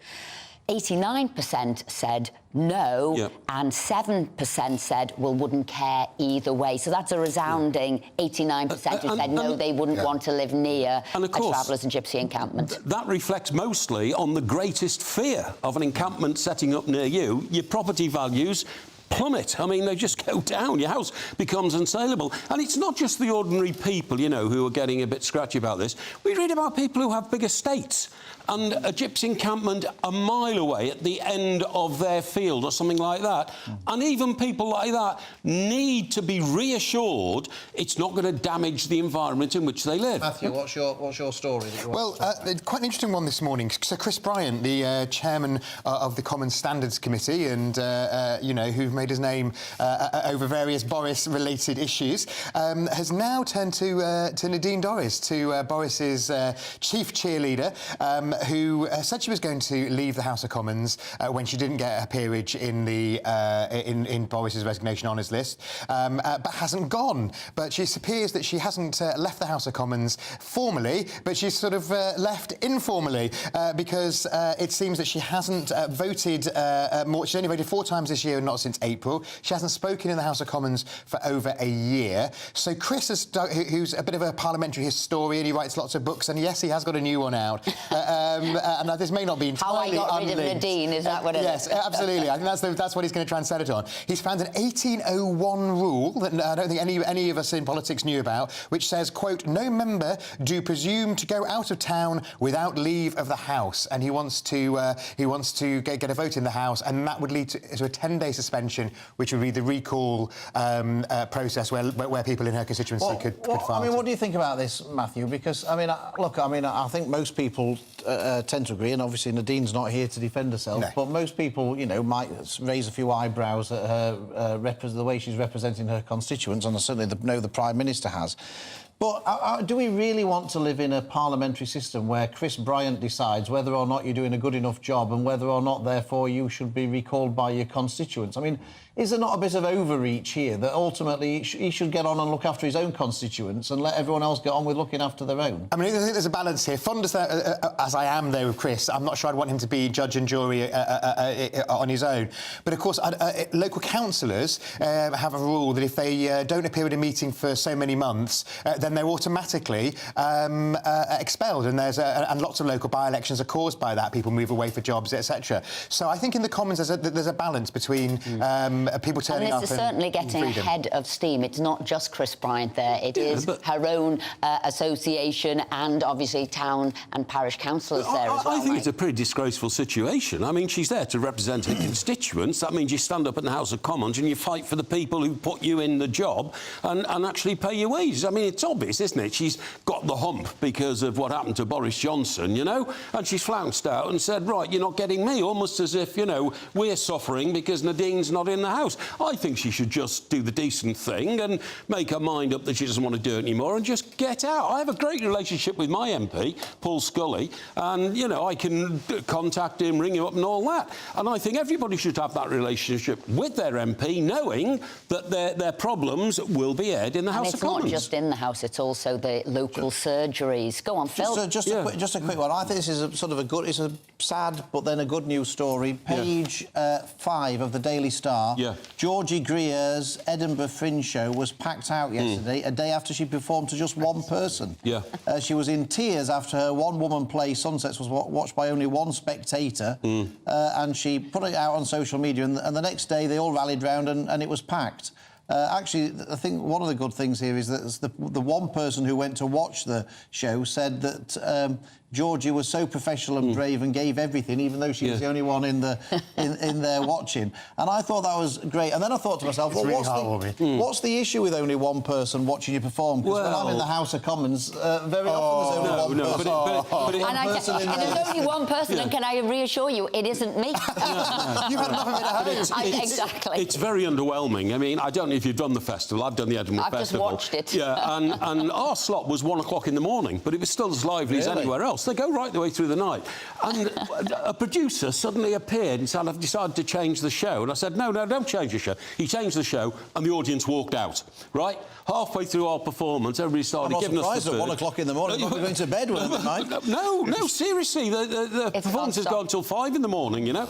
89% said no, and 7% said, well, wouldn't care either way. So that's a resounding 89% who said no, they wouldn't want to live near a travellers and gypsy encampment. That reflects mostly on the greatest fear of an encampment setting up near you. Your property values plummet. I mean, they just go down. Your house becomes unsaleable. And it's not just the ordinary people, you know, who are getting a bit scratchy about this. We read about people who have big estates and a gypsy encampment a mile away at the end of their field or something like that. And even people like that need to be reassured it's not going to damage the environment in which they live. Matthew, what's your story? That you well, quite an interesting one this morning. So Chris Bryant, the chairman of the Common Standards Committee, and you know, who've made his name over various Boris-related issues, has now turned to Nadine Dorries, to Boris's chief cheerleader, who said she was going to leave the House of Commons when she didn't get a peerage in the in Boris's resignation honours list, but hasn't gone. But it appears that she hasn't left the House of Commons formally, but she's sort of left informally because it seems that she hasn't voted more. She's only voted 4 times this year and not since April. She hasn't spoken in the House of Commons for over a year. So Chris, who's a bit of a parliamentary historian, he writes lots of books, and yes, he has got a new one out. And this may not be entirely How I got rid of Nadine, is that what it is? Yes, absolutely. I think that's what he's going to try and set it on. He's found an 1801 rule that I don't think any of us in politics knew about, which says, quote, no member do presume to go out of town without leave of the House. And he wants to get a vote in the House, and that would lead to a 10-day suspension, which would be the recall process where people in her constituency could file. I mean, what do you think about this, Matthew? Because, I mean, I think most people tend to agree, and obviously Nadine's not here to defend herself, but most people, you know, might raise a few eyebrows at her the way she's representing her constituents, and I certainly know the Prime Minister has. But do we really want to live in a parliamentary system where Chris Bryant decides whether or not you're doing a good enough job and whether or not, therefore, you should be recalled by your constituents? I mean, is there not a bit of overreach here that ultimately he should get on and look after his own constituents and let everyone else get on with looking after their own? I mean, I think there's a balance here. Fond as I am, though, of Chris, I'm not sure I'd want him to be judge and jury on his own. But, of course, local councillors have a rule that if they don't appear at a meeting for so many months, then they're automatically expelled. And and lots of local by-elections are caused by that. People move away for jobs, etc. So I think in the Commons there's a balance between people turning up and this is certainly getting ahead of steam. It's not just Chris Bryant there. It is her own association and obviously town and parish councillors there as well. I think it's a pretty disgraceful situation. I mean, she's there to represent her constituents. That means you stand up in the House of Commons and you fight for the people who put you in the job and actually pay your wages. I mean, it's obvious, isn't it? She's got the hump because of what happened to Boris Johnson, you know, and she's flounced out and said, right, you're not getting me, almost as if, you know, we're suffering because Nadine's not in the House. I think she should just do the decent thing and make her mind up that she doesn't want to do it anymore and just get out. I have a great relationship with my MP, Paul Scully, and, you know, I can contact him, ring him up and all that. And I think everybody should have that relationship with their MP, knowing that their problems will be aired in the House of Commons. It's not just in the House, it's also the local surgeries. Go on, Phil. Just a quick one. I think this is it's a sad but then a good news story. Page 5 of the Daily Star. Georgie Greer's Edinburgh Fringe show was packed out yesterday, a day after she performed to just one person. She was in tears after her one-woman play Sunsets was watched by only one spectator, and she put it out on social media, and the next day they all rallied round and it was packed. Actually, I think one of the good things here is that the one person who went to watch the show said that Georgie was so professional and brave and gave everything, even though she was the only one in there watching. And I thought that was great. And then I thought to myself, well, what's the issue with only one person watching you perform? Because when I'm in the House of Commons, very often there's only one person. And there's only one person, and can I reassure you, it isn't me. You've had enough of it at home. Exactly. It's very underwhelming. I mean, I don't know if you've done the festival. I've done the Edinburgh Festival. I've just watched it. Yeah, and our slot was 1 o'clock in the morning, but it was still as lively as anywhere else. They go right the way through the night. And a producer suddenly appeared and said, I've decided to change the show. And I said, no, don't change the show. He changed the show and the audience walked out, right? Halfway through our performance, everybody started giving us the I'm not surprised at 1 o'clock in the morning. We're going to bed with them at night. No, seriously. The performance has gone until 5 in the morning, you know.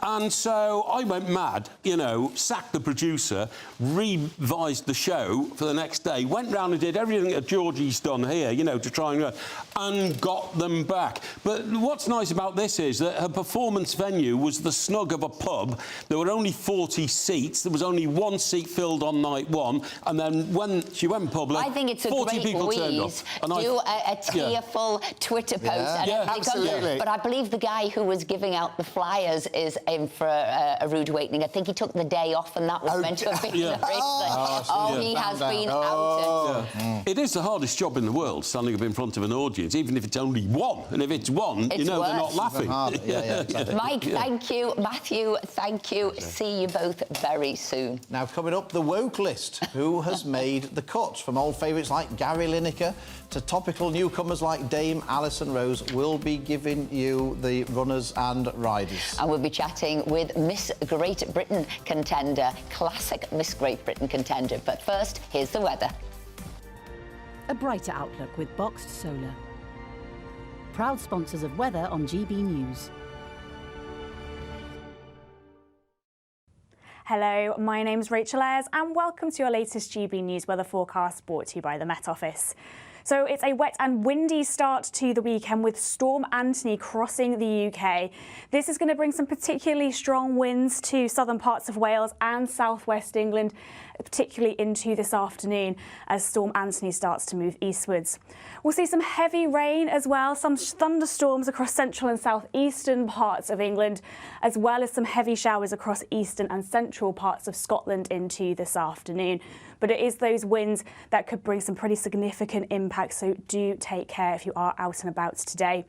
And so I went mad, you know, sacked the producer, revised the show for the next day, went round and did everything that Georgie's done here, you know, to try and got them back. But what's nice about this is that her performance venue was the snug of a pub. There were only 40 seats. There was only 1 seat filled on night 1. And then when she went public, I think it's a 40 great people turned wheeze. up. Do a tearful Twitter post and everything comes up. But I believe the guy who was giving out the flyers is in for a rude awakening. I think he took the day off and that was meant to have been the reason. He has been outed. It is the hardest job in the world, standing up in front of an audience, even if it's only one. And if it's one, you know, they're not laughing. Mike, thank you. Matthew, thank you. See you both very soon. Now, coming up, the woke list. Who has made the cut? From old favourites like Gary Lineker to topical newcomers like Dame Alison Rose, we'll be giving you the runners and riders. And we'll be chatting with Miss Great Britain contender, classic Miss Great Britain contender. But first, here's the weather. A brighter outlook with Boxed Solar. Proud sponsors of weather on GB News. Hello, my name's Rachel Ayres and welcome to your latest GB News weather forecast brought to you by the Met Office. So it's a wet and windy start to the weekend with Storm Anthony crossing the UK. This is going to bring some particularly strong winds to southern parts of Wales and southwest England, particularly into this afternoon as Storm Anthony starts to move eastwards. We'll see some heavy rain as well, some thunderstorms across central and southeastern parts of England, as well as some heavy showers across eastern and central parts of Scotland into this afternoon. But it is those winds that could bring some pretty significant impacts, so do take care if you are out and about today.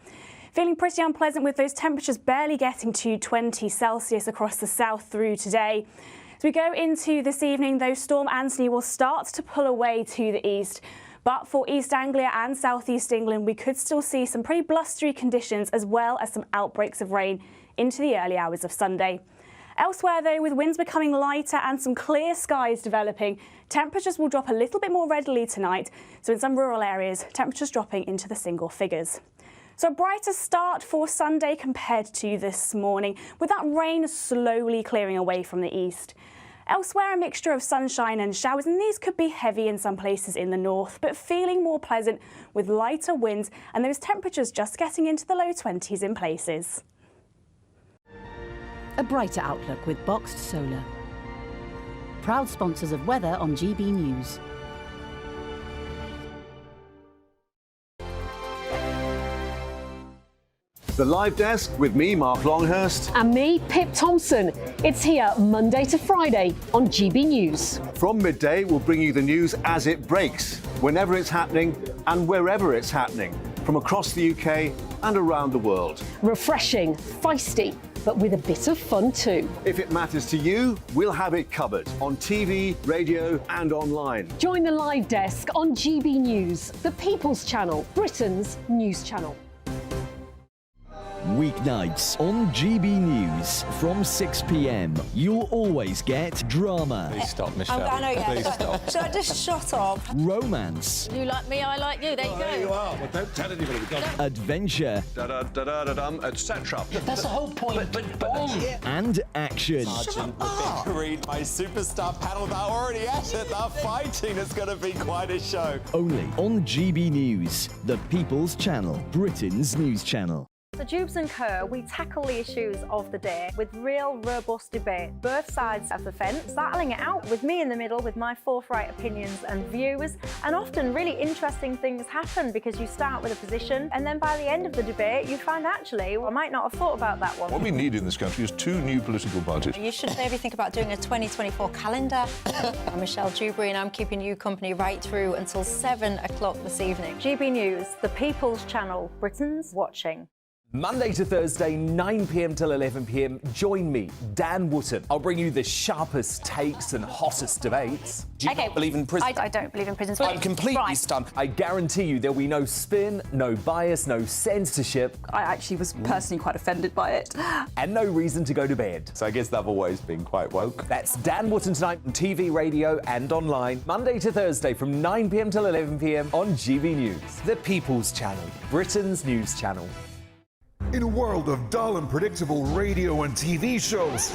Feeling pretty unpleasant with those temperatures barely getting to 20 Celsius across the south through today. As we go into this evening, though, Storm Anthony will start to pull away to the east. But for East Anglia and southeast England, we could still see some pretty blustery conditions as well as some outbreaks of rain into the early hours of Sunday. Elsewhere, though, with winds becoming lighter and some clear skies developing, temperatures will drop a little bit more readily tonight. So in some rural areas, temperatures dropping into the single figures. So a brighter start for Sunday compared to this morning, with that rain slowly clearing away from the east. Elsewhere, a mixture of sunshine and showers, and these could be heavy in some places in the north, but feeling more pleasant with lighter winds and those temperatures just getting into the low 20s in places. A brighter outlook with Boxed Solar. Proud sponsors of weather on GB News. The Live Desk with me, Mark Longhurst. And me, Pip Thompson. It's here Monday to Friday on GB News. From midday, we'll bring you the news as it breaks, whenever it's happening and wherever it's happening, from across the UK and around the world. Refreshing, feisty, but with a bit of fun too. If it matters to you, we'll have it covered on TV, radio and online. Join the Live Desk on GB News, the People's Channel, Britain's news channel. Weeknights on GB News from 6 p.m. You'll always get drama. Please stop, Michelle. I know, yeah. Please stop. Should I just shut up? Romance. You like me, I like you. There you go. There you are. Well, don't tell anybody. Adventure. Etc. That's the whole point. And action. Sergeant, the big green, my superstar panel that are already at it. They're fighting. It's going to be quite a show. Only on GB News, the People's Channel, Britain's news channel. So Jubes & Co, we tackle the issues of the day with real, robust debate, both sides of the fence, battling it out with me in the middle with my forthright opinions and views. And often really interesting things happen because you start with a position and then by the end of the debate you find actually, well, I might not have thought about that one. What we need in this country is 2 new political parties. You should maybe think about doing a 2024 calendar. I'm Michelle Dewberry and I'm keeping you company right through until 7 o'clock this evening. GB News, the People's Channel, Britain's watching. Monday to Thursday, 9 p.m. till 11 p.m. Join me, Dan Wootton. I'll bring you the sharpest takes and hottest debates. Do you not believe in prisons? I don't believe in prisons. I'm completely stunned. I guarantee you there'll be no spin, no bias, no censorship. I actually was personally quite offended by it. And no reason to go to bed. So I guess they've always been quite woke. That's Dan Wootton tonight on TV, radio and online. Monday to Thursday from 9 p.m. till 11 p.m. on GB News. The People's Channel, Britain's news channel. In a world of dull and predictable radio and TV shows.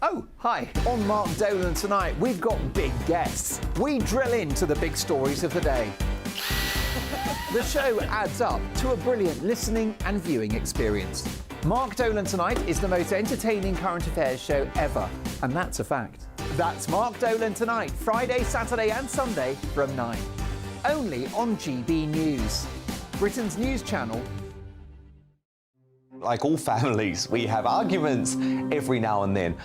Oh, hi. On Mark Dolan tonight, we've got big guests. We drill into the big stories of the day. The show adds up to a brilliant listening and viewing experience. Mark Dolan Tonight is the most entertaining current affairs show ever, and that's a fact. That's Mark Dolan Tonight, Friday, Saturday and Sunday from 9. Only on GB News, Britain's news channel. Like all families, we have arguments every now and then,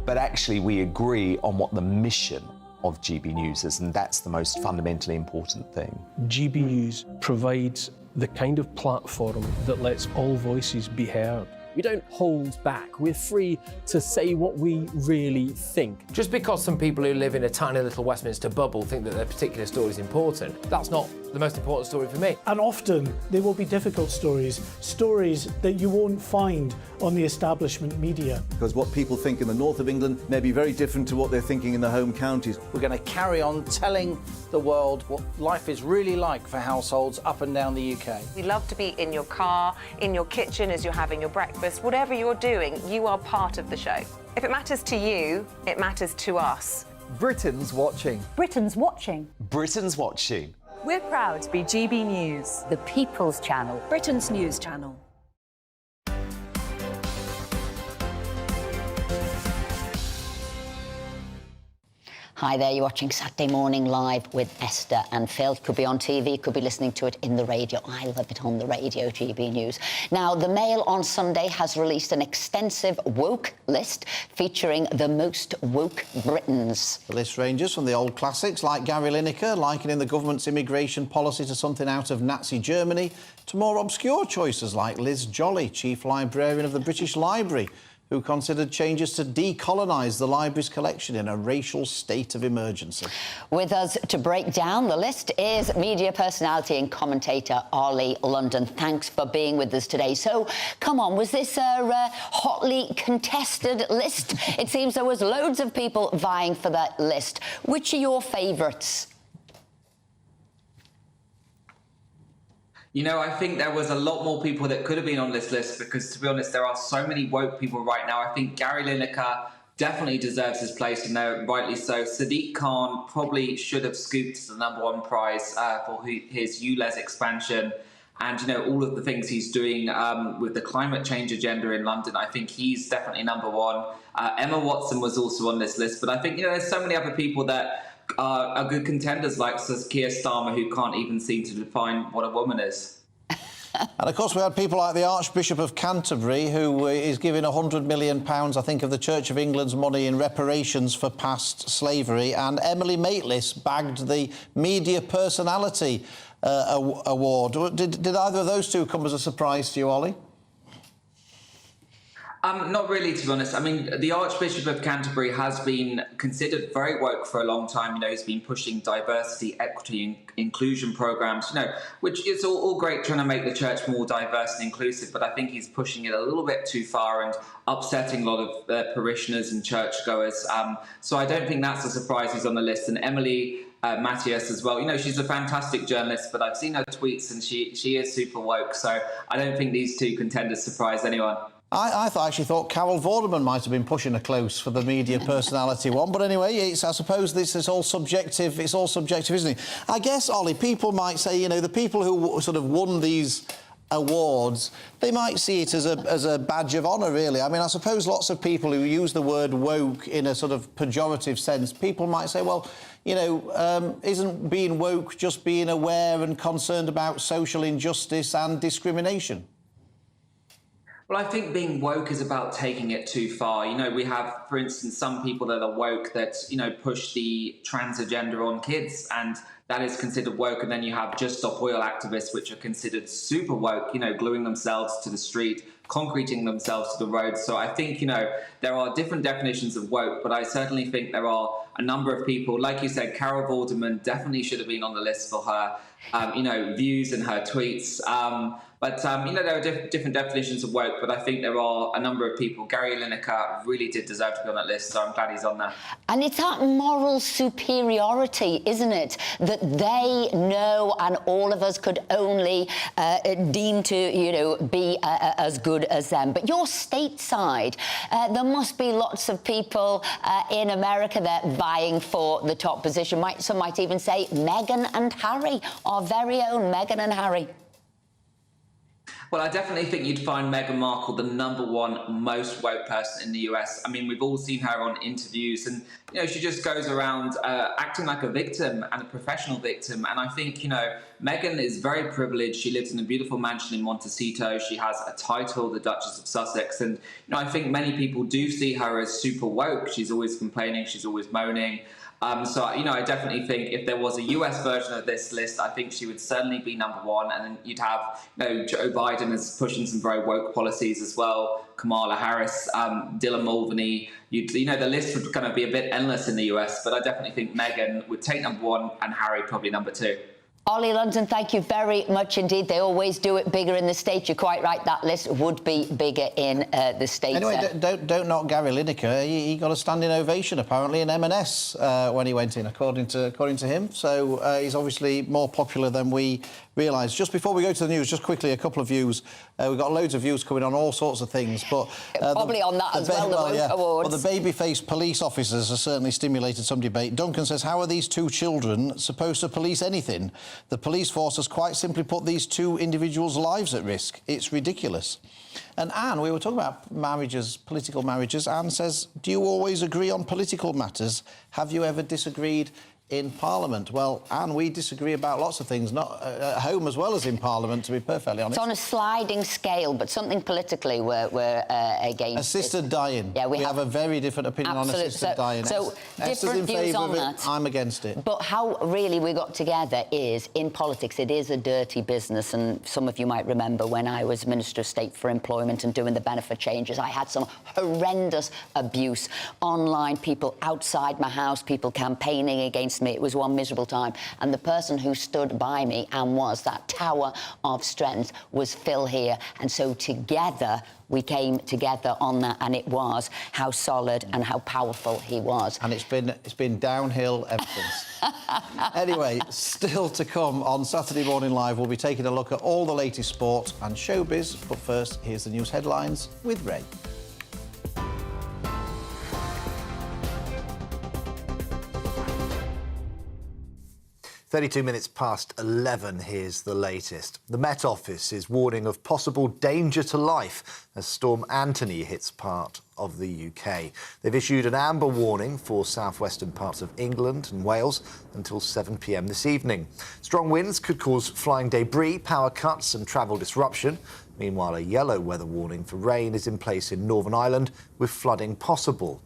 but actually we agree on what the mission of GB News is, and that's the most fundamentally important thing. GB News provides the kind of platform that lets all voices be heard. We don't hold back. We're free to say what we really think. Just because some people who live in a tiny little Westminster bubble think that their particular story is important, that's not the most important story for me. And often they will be difficult stories, stories that you won't find on the establishment media. Because what people think in the north of England may be very different to what they're thinking in the home counties. We're going to carry on telling the world what life is really like for households up and down the UK. We love to be in your car, in your kitchen as you're having your breakfast. Whatever you're doing, you are part of the show. If it matters to you, it matters to us. Britain's watching. Britain's watching. Britain's watching. We're proud to be GB News, the People's Channel, Britain's news channel. Hi there, you're watching Saturday Morning Live with Esther and Phil. Could be on TV, could be listening to it in the radio. I love it on the radio, GB News. Now, the Mail on Sunday has released an extensive woke list featuring the most woke Britons. The list ranges from the old classics like Gary Lineker, likening the government's immigration policy to something out of Nazi Germany, to more obscure choices like Liz Jolly, Chief Librarian of the British Library, who considered changes to decolonise the library's collection in a racial state of emergency. With us to break down the list is media personality and commentator Ollie London. Thanks for being with us today. So, come on, was this a hotly contested list? It seems there was loads of people vying for that list. Which are your favourites? You know, I think there was a lot more people that could have been on this list because, to be honest, there are so many woke people right now. I think Gary Lineker definitely deserves his place, and rightly so. Sadiq Khan probably should have scooped the #1 prize for his ULEZ expansion. And, you know, all of the things he's doing with the climate change agenda in London, I think he's definitely #1. Emma Watson was also on this list. But I think, you know, there's so many other people that are good contenders like Keir Starmer, who can't even seem to define what a woman is. And of course we had people like the Archbishop of Canterbury, who is giving £100 million, I think, of the Church of England's money in reparations for past slavery, and Emily Maitlis bagged the Media Personality Award. Did either of those two come as a surprise to you, Ollie? Not really, to be honest. I mean, the Archbishop of Canterbury has been considered very woke for a long time. You know, he's been pushing diversity, equity, and inclusion programs, you know, which is all great, trying to make the church more diverse and inclusive. But I think he's pushing it a little bit too far and upsetting a lot of parishioners and churchgoers. So I don't think that's a surprise he's on the list. And Emily Matthias as well. You know, she's a fantastic journalist, but I've seen her tweets and she is super woke. So I don't think these two contenders surprise anyone. I actually thought Carol Vorderman might have been pushing her close for the Media Personality one, but anyway, I suppose this is all subjective. It's all subjective, isn't it? I guess, Ollie, people might say, you know, the people who sort of won these awards, they might see it as a badge of honour, really. I mean, I suppose lots of people who use the word woke in a sort of pejorative sense, people might say, well, you know, isn't being woke just being aware and concerned about social injustice and discrimination? Well, I think being woke is about taking it too far. You know, we have, for instance, some people that are woke that, you know, push the trans agenda on kids, and that is considered woke. And then you have Just Stop Oil activists, which are considered super woke, you know, gluing themselves to the street, concreting themselves to the road. So I think, you know, there are different definitions of woke, but I certainly think there are a number of people, like you said, Carol Vorderman definitely should have been on the list for her, you know, views and her tweets. But, you know, there are different definitions of woke, but I think there are a number of people. Gary Lineker really did deserve to be on that list, so I'm glad he's on there. And it's that moral superiority, isn't it, that they know and all of us could only deem to, you know, be as good as them. But you're stateside. There must be lots of people in America that are vying for the top position. Some might even say Meghan and Harry, our very own Meghan and Harry. Well, I definitely think you'd find Meghan Markle the #1 most woke person in the US. I mean, we've all seen her on interviews and, you know, she just goes around acting like a victim and a professional victim. And I think, you know, Meghan is very privileged. She lives in a beautiful mansion in Montecito. She has a title, the Duchess of Sussex. And, you know, I think many people do see her as super woke. She's always complaining. She's always moaning. So, you know, I definitely think if there was a US version of this list, I think she would certainly be #1. And then you'd have, you know, Joe Biden is pushing some very woke policies as well, Kamala Harris, Dylan Mulvaney. You know, the list would kind of be a bit endless in the US, but I definitely think Meghan would take #1 and Harry probably #2. Ollie London, thank you very much indeed. They always do it bigger in the States. You're quite right, that list would be bigger in the States. Anyway, don't knock Gary Lineker. He got a standing ovation, apparently, in M&S when he went in, according to him. So he's obviously more popular than we realise. Just before we go to the news, just quickly, a couple of views. We've got loads of views coming on all sorts of things, but... Probably on that as well, the awards. Well, the baby-faced police officers have certainly stimulated some debate. Duncan says, how are these two children supposed to police anything? The police force has quite simply put these two individuals' lives at risk. It's ridiculous. And Anne, we were talking about marriages, political marriages. Anne says, do you always agree on political matters? Have you ever disagreed in Parliament? Well, Anne, we disagree about lots of things, not at home as well as in Parliament, to be perfectly honest. It's on a sliding scale, but something politically we're against. Assisted dying. Yeah, we have a very different opinion on assisted dying. So Esther's in different views favour on of it. that. I'm against it. But how really we got together is, in politics, it is a dirty business, and some of you might remember when I was Minister of State for Employment and doing the benefit changes, I had some horrendous abuse online, people outside my house, people campaigning against me. It was one miserable time, and the person who stood by me and was that tower of strength was Phil here, and so together we came together on that, and it was how solid and how powerful he was. And it's been downhill ever since. Anyway, still to come on Saturday Morning Live, we'll be taking a look at all the latest sport and showbiz, but first, here's the news headlines with Ray. 32 minutes past 11, here's the latest. The Met Office is warning of possible danger to life as Storm Anthony hits part of the UK. They've issued an amber warning for southwestern parts of England and Wales until 7 p.m. this evening. Strong winds could cause flying debris, power cuts and travel disruption. Meanwhile, a yellow weather warning for rain is in place in Northern Ireland, with flooding possible.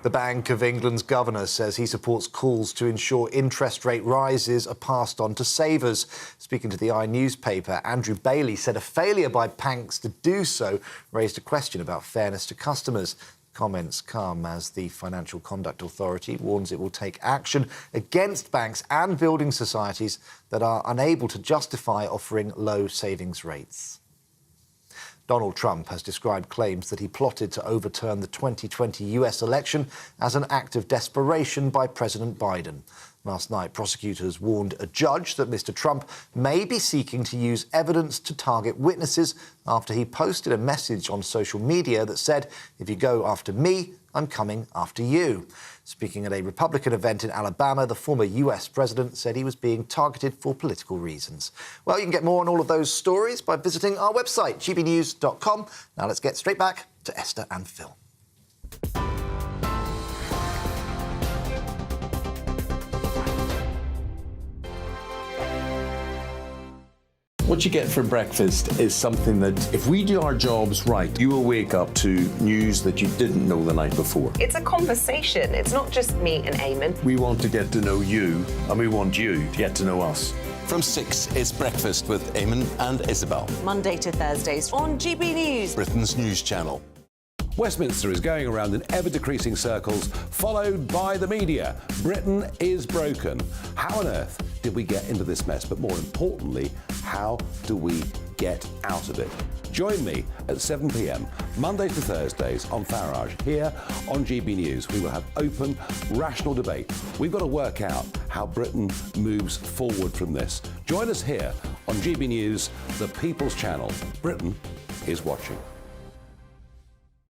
The Bank of England's governor says he supports calls to ensure interest rate rises are passed on to savers. Speaking to the newspaper, Andrew Bailey said a failure by banks to do so raised a question about fairness to customers. Comments come as the Financial Conduct Authority warns it will take action against banks and building societies that are unable to justify offering low savings rates. Donald Trump has described claims that he plotted to overturn the 2020 US election as an act of desperation by President Biden. Last night, prosecutors warned a judge that Mr. Trump may be seeking to use evidence to target witnesses after he posted a message on social media that said, "If you go after me, I'm coming after you." Speaking at a Republican event in Alabama, the former US president said he was being targeted for political reasons. Well, you can get more on all of those stories by visiting our website, gbnews.com. Now let's get straight back to Esther and Phil. What you get for breakfast is something that, if we do our jobs right, you will wake up to news that you didn't know the night before. It's a conversation. It's not just me and Eamon. We want to get to know you, and we want you to get to know us. From 6, it's Breakfast with Eamon and Isabel. Monday to Thursdays on GB News, Britain's news channel. Westminster is going around in ever-decreasing circles, followed by the media. Britain is broken. How on earth did we get into this mess? But more importantly, how do we get out of it? Join me at 7 p.m, Monday to Thursdays on Farage, here on GB News. We will have open, rational debate. We've got to work out how Britain moves forward from this. Join us here on GB News, the People's Channel. Britain is watching.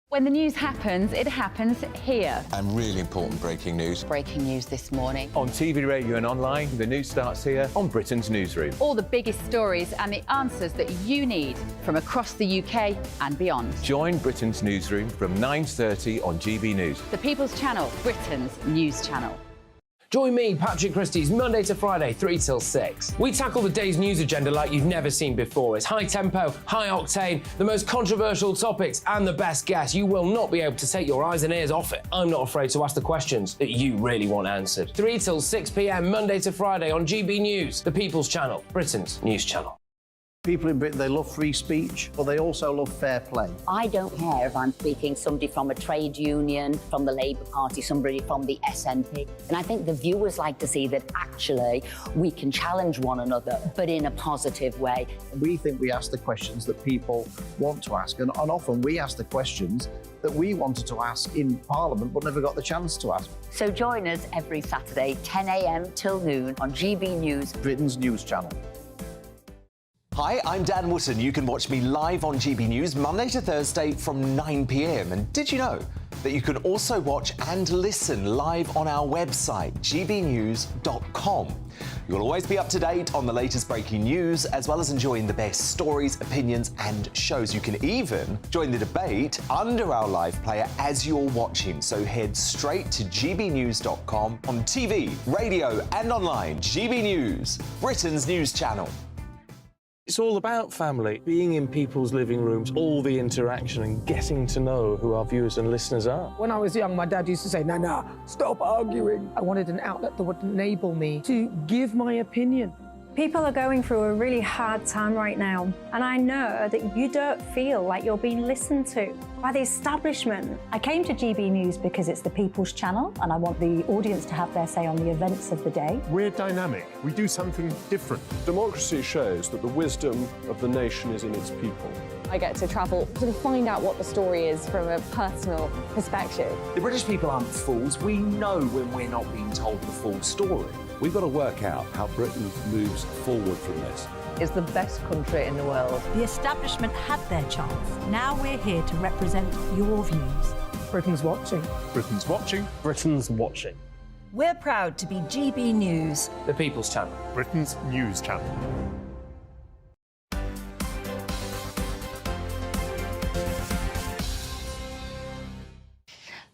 When the news happens, it happens here. And really important breaking news. Breaking news this morning. On TV, radio and online, the news starts here on Britain's Newsroom. All the biggest stories and the answers that you need from across the UK and beyond. Join Britain's Newsroom from 9:30 on GB News. The People's Channel, Britain's news channel. Join me, Patrick Christie's, Monday to Friday, 3 till 6. We tackle the day's news agenda like you've never seen before. It's high tempo, high octane, the most controversial topics and the best guests. You will not be able to take your eyes and ears off it. I'm not afraid to ask the questions that you really want answered. 3 till 6 p.m, Monday to Friday on GB News, the People's Channel, Britain's news channel. People in Britain, they love free speech, but they also love fair play. I don't care if I'm speaking somebody from a trade union, from the Labour Party, somebody from the SNP. And I think the viewers like to see that actually we can challenge one another, but in a positive way. We think we ask the questions that people want to ask, and often we ask the questions that we wanted to ask in Parliament but never got the chance to ask. So join us every Saturday, 10 a.m. till noon on GB News, Britain's news channel. Hi, I'm Dan Wootton. You can watch me live on GB News Monday to Thursday from 9 p.m. And did you know that you can also watch and listen live on our website, gbnews.com? You'll always be up to date on the latest breaking news, as well as enjoying the best stories, opinions and shows. You can even join the debate under our live player as you're watching. So head straight to gbnews.com on TV, radio and online. GB News, Britain's news channel. It's all about family, being in people's living rooms, all the interaction and getting to know who our viewers and listeners are. When I was young, my dad used to say, Nana, stop arguing. I wanted an outlet that would enable me to give my opinion. People are going through a really hard time right now, and I know that you don't feel like you're being listened to by the establishment. I came to GB News because it's the People's Channel, and I want the audience to have their say on the events of the day. We're dynamic. We do something different. Democracy shows that the wisdom of the nation is in its people. I get to travel to find out what the story is from a personal perspective. The British people aren't fools. We know when we're not being told the full story. We've got to work out how Britain moves forward from this. It's the best country in the world. The establishment had their chance. Now we're here to represent your views. Britain's watching. Britain's watching. Britain's watching. We're proud to be GB News, The People's Channel. Britain's news channel.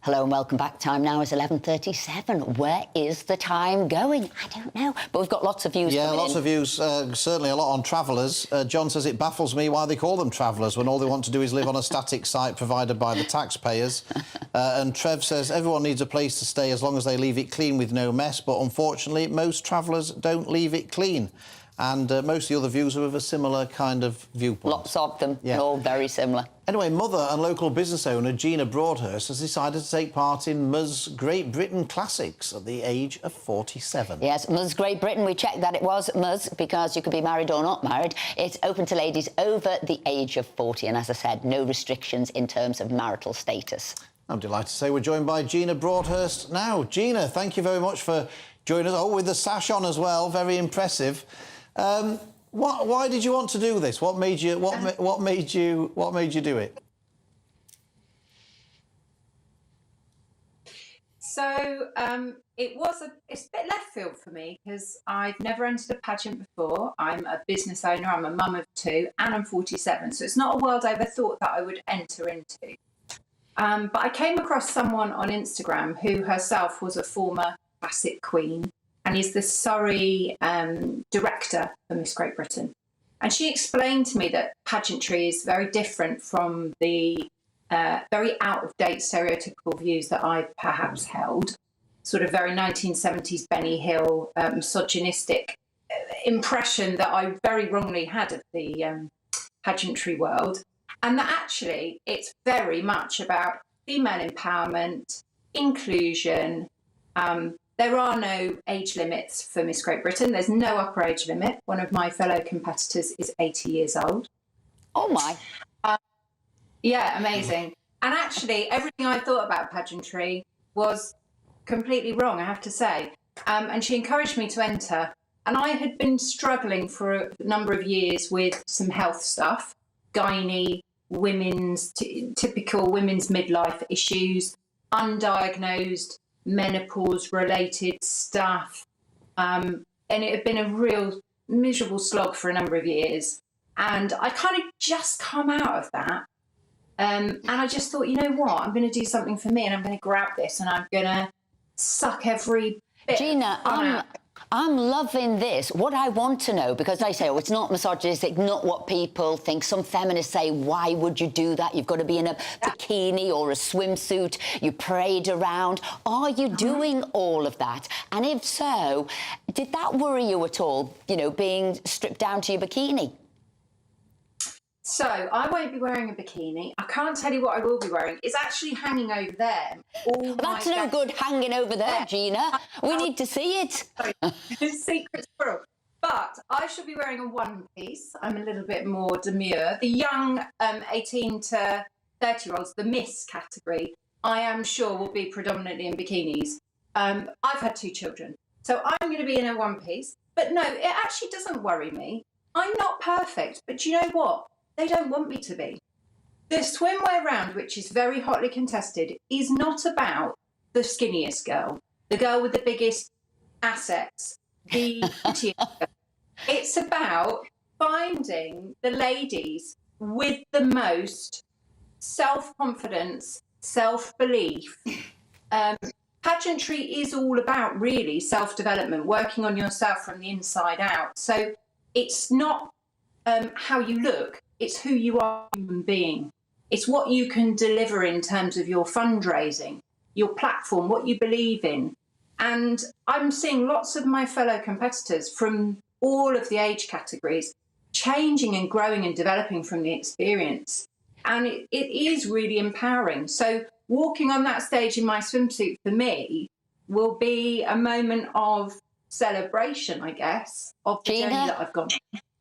Hello and welcome back. Time now is 11:37. Where is the time going? I don't know. But we've got lots of views coming in. Yeah, lots of views. Certainly a lot on travellers. John says it baffles me why they call them travellers when all they want to do is live on a static site provided by the taxpayers. And Trev says everyone needs a place to stay as long as they leave it clean with no mess. But unfortunately, most travellers don't leave it clean. And most of the other views are of a similar kind of viewpoint. Lots of them, all very similar. Anyway, mother and local business owner Gina Broadhurst has decided to take part in Ms Great Britain Classics at the age of 47. Yes, Ms Great Britain, we checked that it was Ms because you could be married or not married. It's open to ladies over the age of 40 and, as I said, no restrictions in terms of marital status. I'm delighted to say we're joined by Gina Broadhurst now. Gina, thank you very much for joining us. Oh, with the sash on as well, very impressive. Why did you want to do this? What made you do it? So it's a bit left field for me because I've never entered a pageant before. I'm a business owner, I'm a mum of two, and I'm 47. So it's not a world I ever thought that I would enter into. But I came across someone on Instagram who herself was a former classic queen and is the Surrey director for Miss Great Britain. And she explained to me that pageantry is very different from the very out-of-date stereotypical views that I perhaps held, sort of very 1970s Benny Hill, misogynistic impression that I very wrongly had of the pageantry world. And that actually it's very much about female empowerment, inclusion. There are no age limits for Miss Great Britain. There's no upper age limit. One of my fellow competitors is 80 years old. Oh, my. Yeah, amazing. And actually, everything I thought about pageantry was completely wrong, I have to say. And she encouraged me to enter. And I had been struggling for a number of years with some health stuff, gynae, typical women's midlife issues, undiagnosed menopause-related stuff. And it had been a real miserable slog for a number of years. And I kind of just come out of that. And I just thought, you know what, I'm going to do something for me and I'm going to grab this and I'm going to suck every bit. Gina, I'm loving this. What I want to know, because I say, oh, it's not misogynistic, not what people think. Some feminists say, why would you do that? You've got to be in a bikini or a swimsuit. You parade around. Are you doing all of that? And if so, did that worry you at all, you know, being stripped down to your bikini? So I won't be wearing a bikini. I can't tell you what I will be wearing. It's actually hanging over there. That's no good hanging over there, Gina. We need to see it. Secret squirrel. But I shall be wearing a one-piece. I'm a little bit more demure. The young 18 to 30-year-olds, the Miss category, I am sure will be predominantly in bikinis. I've had 2 children, so I'm going to be in a one-piece. But no, it actually doesn't worry me. I'm not perfect, but you know what? They don't want me to be. The swimwear round, which is very hotly contested, is not about the skinniest girl, the girl with the biggest assets, the prettiest girl. It's about finding the ladies with the most self-confidence, self-belief. Pageantry is all about really self-development, working on yourself from the inside out. So it's not how you look, it's who you are as a human being. It's what you can deliver in terms of your fundraising, your platform, what you believe in. And I'm seeing lots of my fellow competitors from all of the age categories changing and growing and developing from the experience. And it is really empowering. So walking on that stage in my swimsuit for me will be a moment of celebration, I guess, of the journey that I've gone.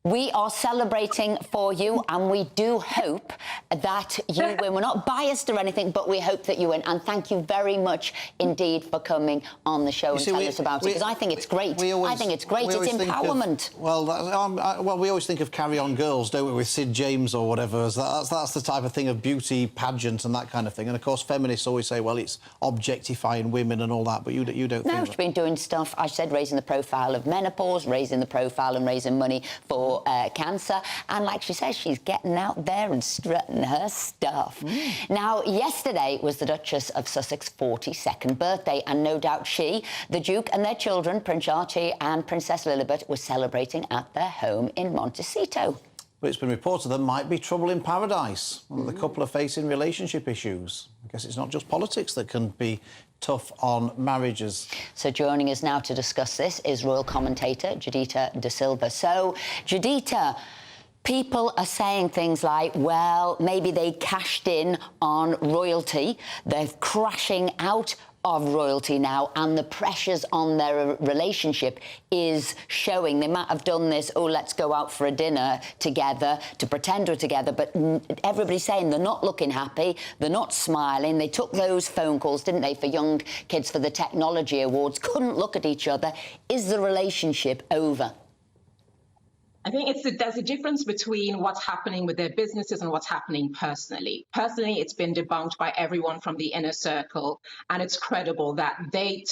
We are celebrating for you, and we do hope that you win. We're not biased or anything, but we hope that you win. And thank you very much indeed for coming on the show and telling us about it, because I think it's great. I think it's great. It's empowerment. Well, we always think of Carry On Girls, don't we, with Sid James or whatever. That's the type of thing of beauty pageant and that kind of thing. And of course, feminists always say, well, it's objectifying women and all that. But you don't think that. No, she's been doing stuff. I said raising the profile of menopause, raising the profile and raising money for cancer, and like she says, she's getting out there and strutting her stuff. Now, yesterday was the Duchess of Sussex's 42nd birthday, and no doubt she, the Duke and their children, Prince Archie and Princess Lilibet, were celebrating at their home in Montecito. But it's been reported there might be trouble in paradise. The couple are facing relationship issues. I guess it's not just politics that can be tough on marriages. So joining us now to discuss this is royal commentator Judita De Silva. So, Judita, people are saying things like, well, maybe they cashed in on royalty. They're crashing out of royalty now, and the pressures on their relationship is showing. They might have done this, oh, let's go out for a dinner together to pretend we're together, but everybody's saying they're not looking happy, they're not smiling. They took those phone calls, didn't they, for young kids for the technology awards, couldn't look at each other. Is the relationship over? I think there's a difference between what's happening with their businesses and what's happening personally. Personally, it's been debunked by everyone from the inner circle, and it's credible that they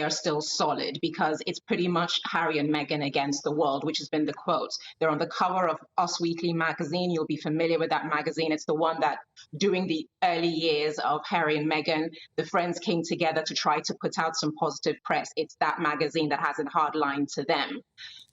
are still solid, because it's pretty much Harry and Meghan against the world, which has been the quote. They're on the cover of Us Weekly magazine. You'll be familiar with that magazine. It's the one that during the early years of Harry and Meghan, the friends came together to try to put out some positive press. It's that magazine that has a hard line to them.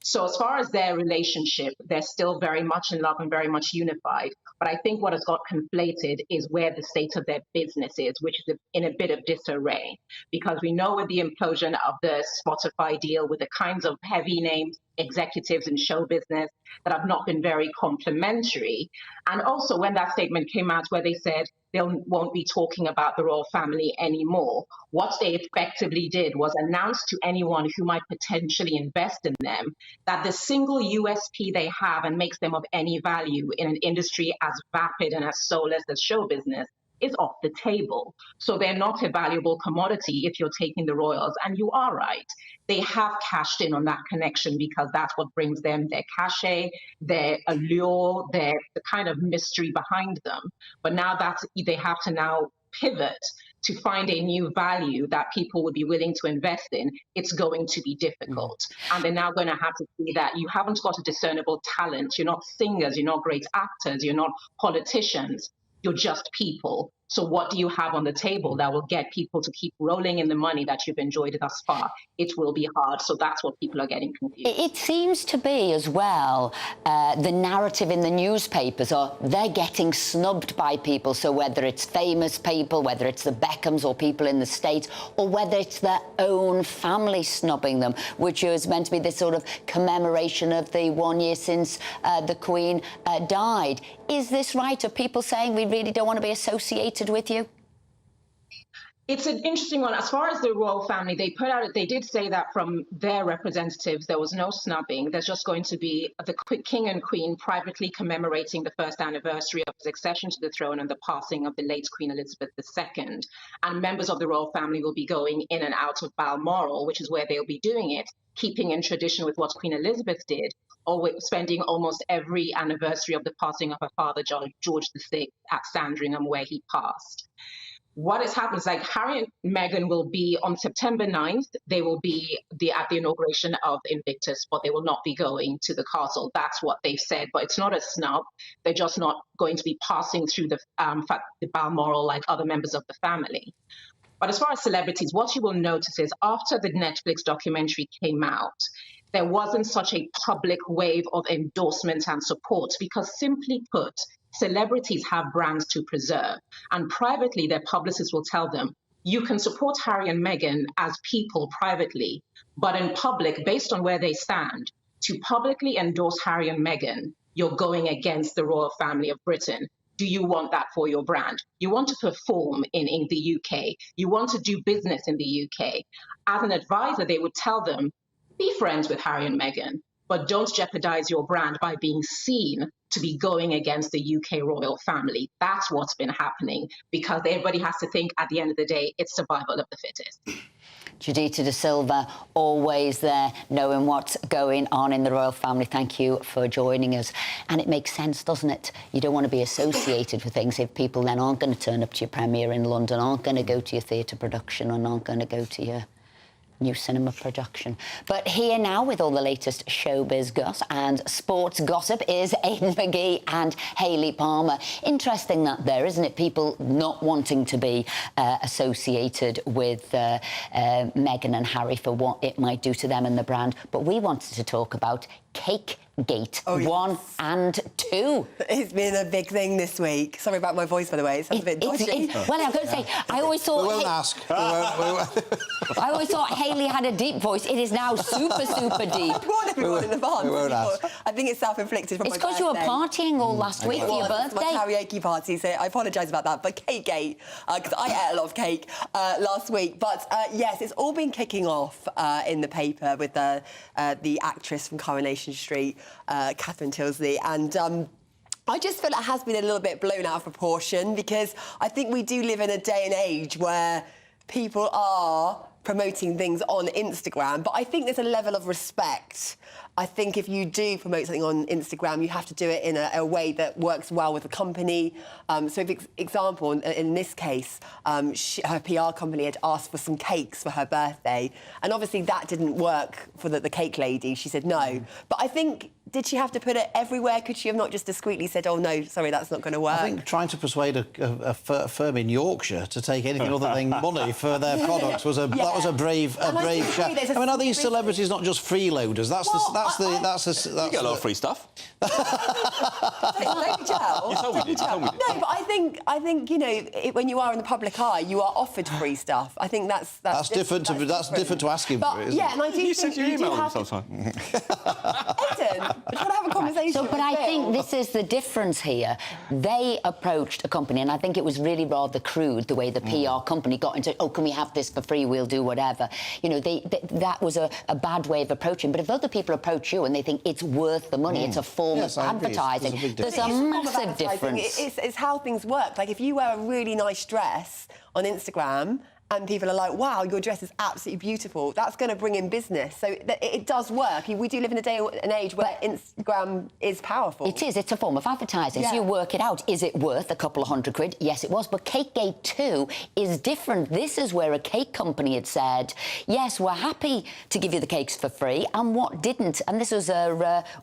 So as far as their relationship, they're still very much in love and very much unified. But I think what has got conflated is where the state of their business is, which is in a bit of disarray. Because we know with the implosion of the Spotify deal, with the kinds of heavy names executives in show business that have not been very complimentary. And also when that statement came out where they said they won't be talking about the royal family anymore, what they effectively did was announce to anyone who might potentially invest in them that the single USP they have and makes them of any value in an industry as vapid and as soulless as show business is off the table. So they're not a valuable commodity if you're taking the royals. And you are right. They have cashed in on that connection because that's what brings them their cachet, their allure, the kind of mystery behind them. But now they have to now pivot to find a new value that people would be willing to invest in. It's going to be difficult. And they're now going to have to see that you haven't got a discernible talent. You're not singers. You're not great actors. You're not politicians. You're just people. So what do you have on the table that will get people to keep rolling in the money that you've enjoyed thus far? It will be hard. So that's what people are getting confused. It seems to be as well, the narrative in the newspapers are they're getting snubbed by people. So whether it's famous people, whether it's the Beckhams or people in the States, or whether it's their own family snubbing them, which is meant to be this sort of commemoration of the 1 year since the Queen died. Is this right? Are people saying we really don't want to be associated with you? It's an interesting one. As far as the royal family, they did say that from their representatives, there was no snubbing. There's just going to be the king and queen privately commemorating the first anniversary of his accession to the throne and the passing of the late Queen Elizabeth II. And members of the royal family will be going in and out of Balmoral, which is where they'll be doing it, keeping in tradition with what Queen Elizabeth did, or spending almost every anniversary of the passing of her father, George VI, at Sandringham, where he passed. What has happened is, like, Harry and Meghan will be on September 9th. They will be at the inauguration of Invictus, but they will not be going to the castle. That's what they've said. But it's not a snub. They're just not going to be passing through the Balmoral like other members of the family. But as far as celebrities, what you will notice is after the Netflix documentary came out, there wasn't such a public wave of endorsement and support because, simply put, celebrities have brands to preserve, and privately their publicists will tell them, you can support Harry and Meghan as people privately, but in public, based on where they stand, to publicly endorse Harry and Meghan, you're going against the royal family of Britain. Do you want that for your brand? You want to perform in the UK. You want to do business in the UK. As an advisor, they would tell them, be friends with Harry and Meghan, but don't jeopardize your brand by being seen to be going against the UK royal family. That's what's been happening, because everybody has to think at the end of the day, it's survival of the fittest. Judita De Silva, always there, knowing what's going on in the royal family. Thank you for joining us. And it makes sense, doesn't it? You don't want to be associated with things if people then aren't going to turn up to your premiere in London, aren't going to go to your theatre production, and aren't going to go to your new cinema production. But here now with all the latest showbiz goss and sports gossip is Aidan McGee and Hayley Palmer. Interesting that there, isn't it? People not wanting to be associated with Meghan and Harry for what it might do to them and the brand. But we wanted to talk about Cake Gate 1 and 2. It's been a big thing this week. Sorry about my voice, by the way. It sounds a bit dodgy. Well, I'm going to say, I always thought... We won't ask. I always thought Hayley had a deep voice. It is now super, super deep. I warned everyone in advance. We won't ask. I think it's self-inflicted from my birthday. It's because you were partying all last week for your birthday. My karaoke party, so I apologise about that. But Cake Gate, because I ate a lot of cake last week. But yes, it's all been kicking off in the paper with the actress from Coronation Street, Catherine Tilsley, and I just feel it has been a little bit blown out of proportion, because I think we do live in a day and age where people are promoting things on Instagram, but I think there's a level of respect. I think if you do promote something on Instagram, you have to do it in a way that works well with the company. So, for example, in this case, her PR company had asked for some cakes for her birthday, and obviously that didn't work for the cake lady. She said no. But I think, did she have to put it everywhere? Could she have not just discreetly said, oh, no, sorry, that's not going to work? I think trying to persuade a firm in Yorkshire to take anything other than money for their products was a brave shout. I mean, are these celebrities not just freeloaders? You get a lot of free stuff. You told me. No, but I think you know, when you are in the public eye, you are offered free stuff. I think that's different to asking for it, isn't it? And I do you think send your email them sometimes. Aidan, we're trying to have a conversation. So, but I think this is the difference here. They approached a company, and I think it was really rather crude the way the PR company got into, oh, can we have this for free? We'll do whatever. You know, that was a bad way of approaching. But if other people approach you and they think it's worth the money, it's a form of advertising, there's a massive difference. It's how things work. Like, if you wear a really nice dress on Instagram and people are like, wow, your dress is absolutely beautiful, that's going to bring in business. So it does work. We do live in a day and age where Instagram is powerful. It is. It's a form of advertising. Yeah. So you work it out. Is it worth a couple of £100? Yes, it was. But Cakegate 2 is different. This is where a cake company had said, yes, we're happy to give you the cakes for free, and what didn't. And this was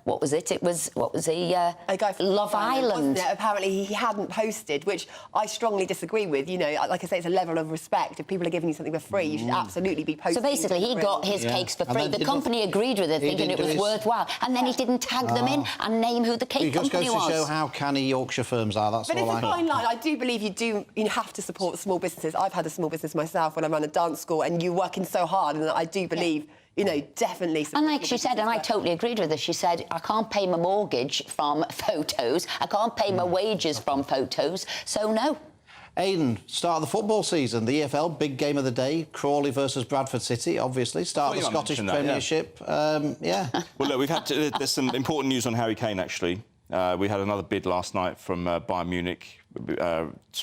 what was it? It was, what was he? A guy from Love Island. Wasn't it? Apparently he hadn't posted, which I strongly disagree with. You know, like I say, it's a level of respect. If people are giving you something for free, you should absolutely be posting. So basically, he got his cakes for free. The company agreed with it, thinking it was worthwhile, and then he didn't tag them in and name who the cake company was. It just goes to show how canny Yorkshire firms are. That's but all I. But it's a fine line. I do believe you have to support small businesses. I've had a small business myself when I ran a dance school, and you're working so hard, and I do believe. You know, definitely. And like she said, and I totally agreed with her, she said, I can't pay my mortgage from photos, I can't pay my wages from photos, so no. Aidan, start of the football season, the EFL, big game of the day, Crawley versus Bradford City, obviously, start of the Scottish Premiership. Yeah. Well, look, there's some important news on Harry Kane, actually. We had another bid last night from Bayern Munich,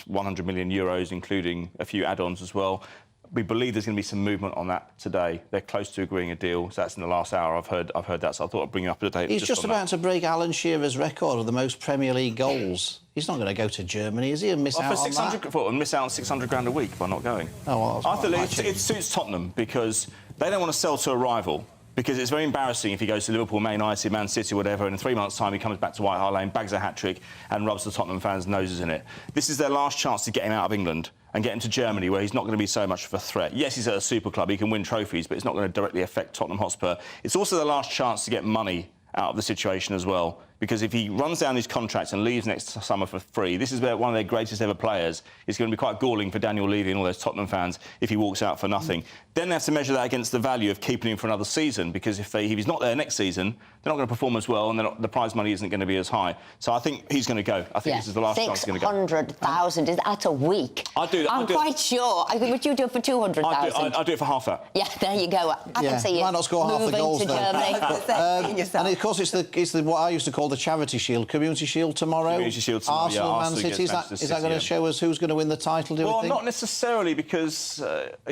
100 million euros, including a few add-ons as well. We believe there's going to be some movement on that today. They're close to agreeing a deal, so that's in the last hour. I've heard that, so I thought I'd bring you up to date. He's just about to break Alan Shearer's record of the most Premier League goals. He's not going to go to Germany, is he, and miss out on that? And miss out on £600 a week by not going. Oh, well, I think it suits Tottenham because they don't want to sell to a rival. Because it's very embarrassing if he goes to Liverpool, Man United, Man City, whatever, and in 3 months' time he comes back to White Hart Lane, bags a hat-trick and rubs the Tottenham fans' noses in it. This is their last chance to get him out of England and get him to Germany, where he's not going to be so much of a threat. Yes, he's at a super club, he can win trophies, but it's not going to directly affect Tottenham Hotspur. It's also their last chance to get money out of the situation as well, because if he runs down his contracts and leaves next summer for free, this is where one of their greatest ever players. It's going to be quite galling for Daniel Levy and all those Tottenham fans if he walks out for nothing. Then they have to measure that against the value of keeping him for another season, because if he's not there next season, they're not going to perform as well, and the prize money isn't going to be as high. So I think he's going to go. I think this is the last chance he's going to go. 600,000, that's a week. I'm quite sure. Would you do it for 200,000? I'd do it for half that. Yeah, there you go. I can see you. Why not score half the goals, to Germany. And of course, it's the what I used to call the Charity Shield, Community Shield tomorrow. Community Shield tomorrow, Arsenal, Man City. Is that going to show us who's going to win the title, do you think? Well, not necessarily, because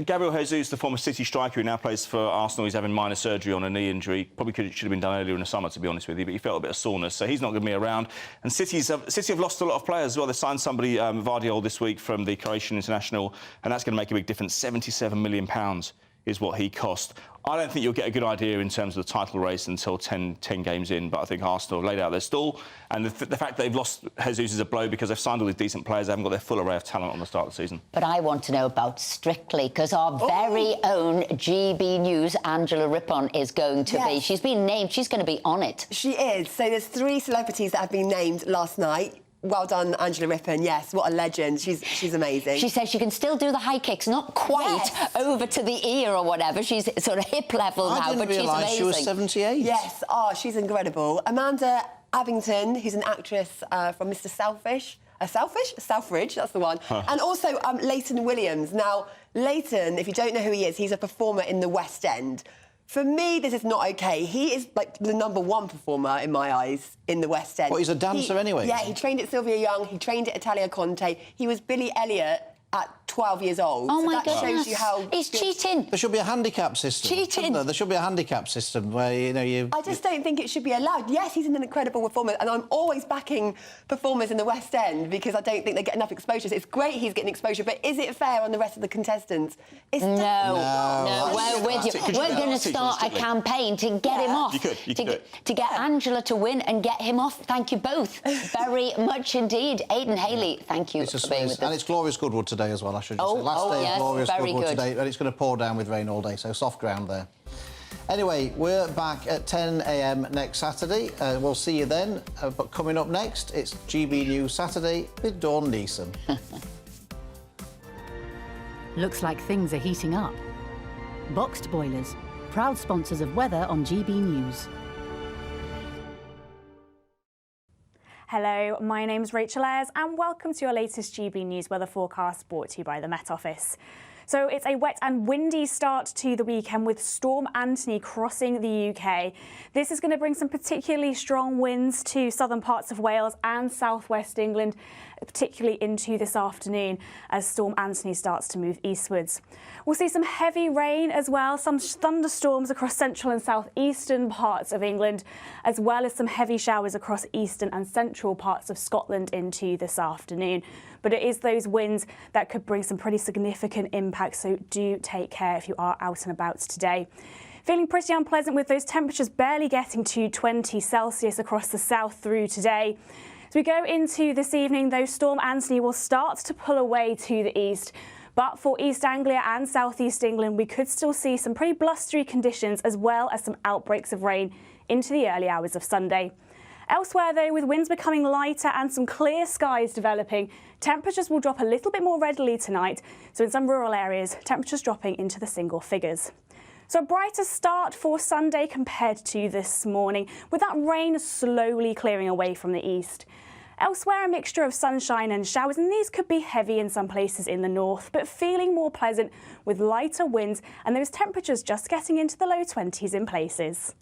Gabriel Jesus, the former City striker who now plays for Arsenal, he's having minor surgery on a knee injury. Probably should have been done earlier in the summer, to be honest with you, but he felt a bit of soreness, so he's not going to be around. And City have lost a lot of players as well. They signed somebody, Vardiol, this week from the Croatian international, and that's going to make a big difference. £77 million is what he cost. I don't think you'll get a good idea in terms of the title race until 10 games in, but I think Arsenal have laid out their stall. And the fact that they've lost Jesus is a blow, because they've signed all these decent players. They haven't got their full array of talent on the start of the season. But I want to know about Strictly, because our very own GB News, Angela Rippon, is going to be. She's been named. She's going to be on it. She is. So there's 3 celebrities that have been named last night. Well done, Angela Rippon. Yes, what a legend. She's amazing. She says she can still do the high kicks, not quite over to the ear or whatever. She's sort of hip level now, but she's amazing. She was 78. Yes. She's incredible. Amanda Abington, who's an actress from Mr. Selfridge, that's the one. And also Leighton Williams. Now, Leighton, if you don't know who he is, he's a performer in the West End. For me, this is not OK. He is, like, the #1 performer, in my eyes, in the West End. Well, he's a dancer anyway. Yeah, he trained at Sylvia Young, he trained at Italia Conte. He was Billy Elliot at 12 years old. Oh, so my that goodness. shows you how... He's cheating. There should be a handicap system. Cheating. There should be a handicap system where, you... I just don't think it should be allowed. Yes, he's an incredible performer, and I'm always backing performers in the West End because I don't think they get enough exposure. So it's great he's getting exposure, but is it fair on the rest of the contestants? No, we're with you. We're going to start a campaign to get him off. You could do it. To get Angela to win and get him off. Thank you both very much indeed. Aidan Haley, thank you for being with us. And it's glorious Goodwood today as well, I should just say. Last day of glorious Goodwood today, and it's going to pour down with rain all day, so soft ground there. Anyway, we're back at 10 a.m. next Saturday. We'll see you then. But coming up next, it's GB News Saturday with Dawn Neeson. Looks like things are heating up. Boxed boilers, proud sponsors of weather on GB News. Hello, my name's Rachel Ayres and welcome to your latest GB News weather forecast brought to you by the Met Office. So it's a wet and windy start to the weekend with Storm Anthony crossing the UK. This is going to bring some particularly strong winds to southern parts of Wales and southwest England. particularly into this afternoon as Storm Anthony starts to move eastwards. We'll see some heavy rain as well, some thunderstorms across central and southeastern parts of England, as well as some heavy showers across eastern and central parts of Scotland into this afternoon. But it is those winds that could bring some pretty significant impacts, so do take care if you are out and about today. Feeling pretty unpleasant with those temperatures barely getting to 20 Celsius across the south through today. As we go into this evening, though, Storm Anthony will start to pull away to the east. But for East Anglia and South East England, we could still see some pretty blustery conditions as well as some outbreaks of rain into the early hours of Sunday. Elsewhere, though, with winds becoming lighter and some clear skies developing, temperatures will drop a little bit more readily tonight. So in some rural areas, temperatures dropping into the single figures. So a brighter start for Sunday compared to this morning, with that rain slowly clearing away from the east. Elsewhere, a mixture of sunshine and showers, and these could be heavy in some places in the north, but feeling more pleasant with lighter winds and those temperatures just getting into the low 20s in places.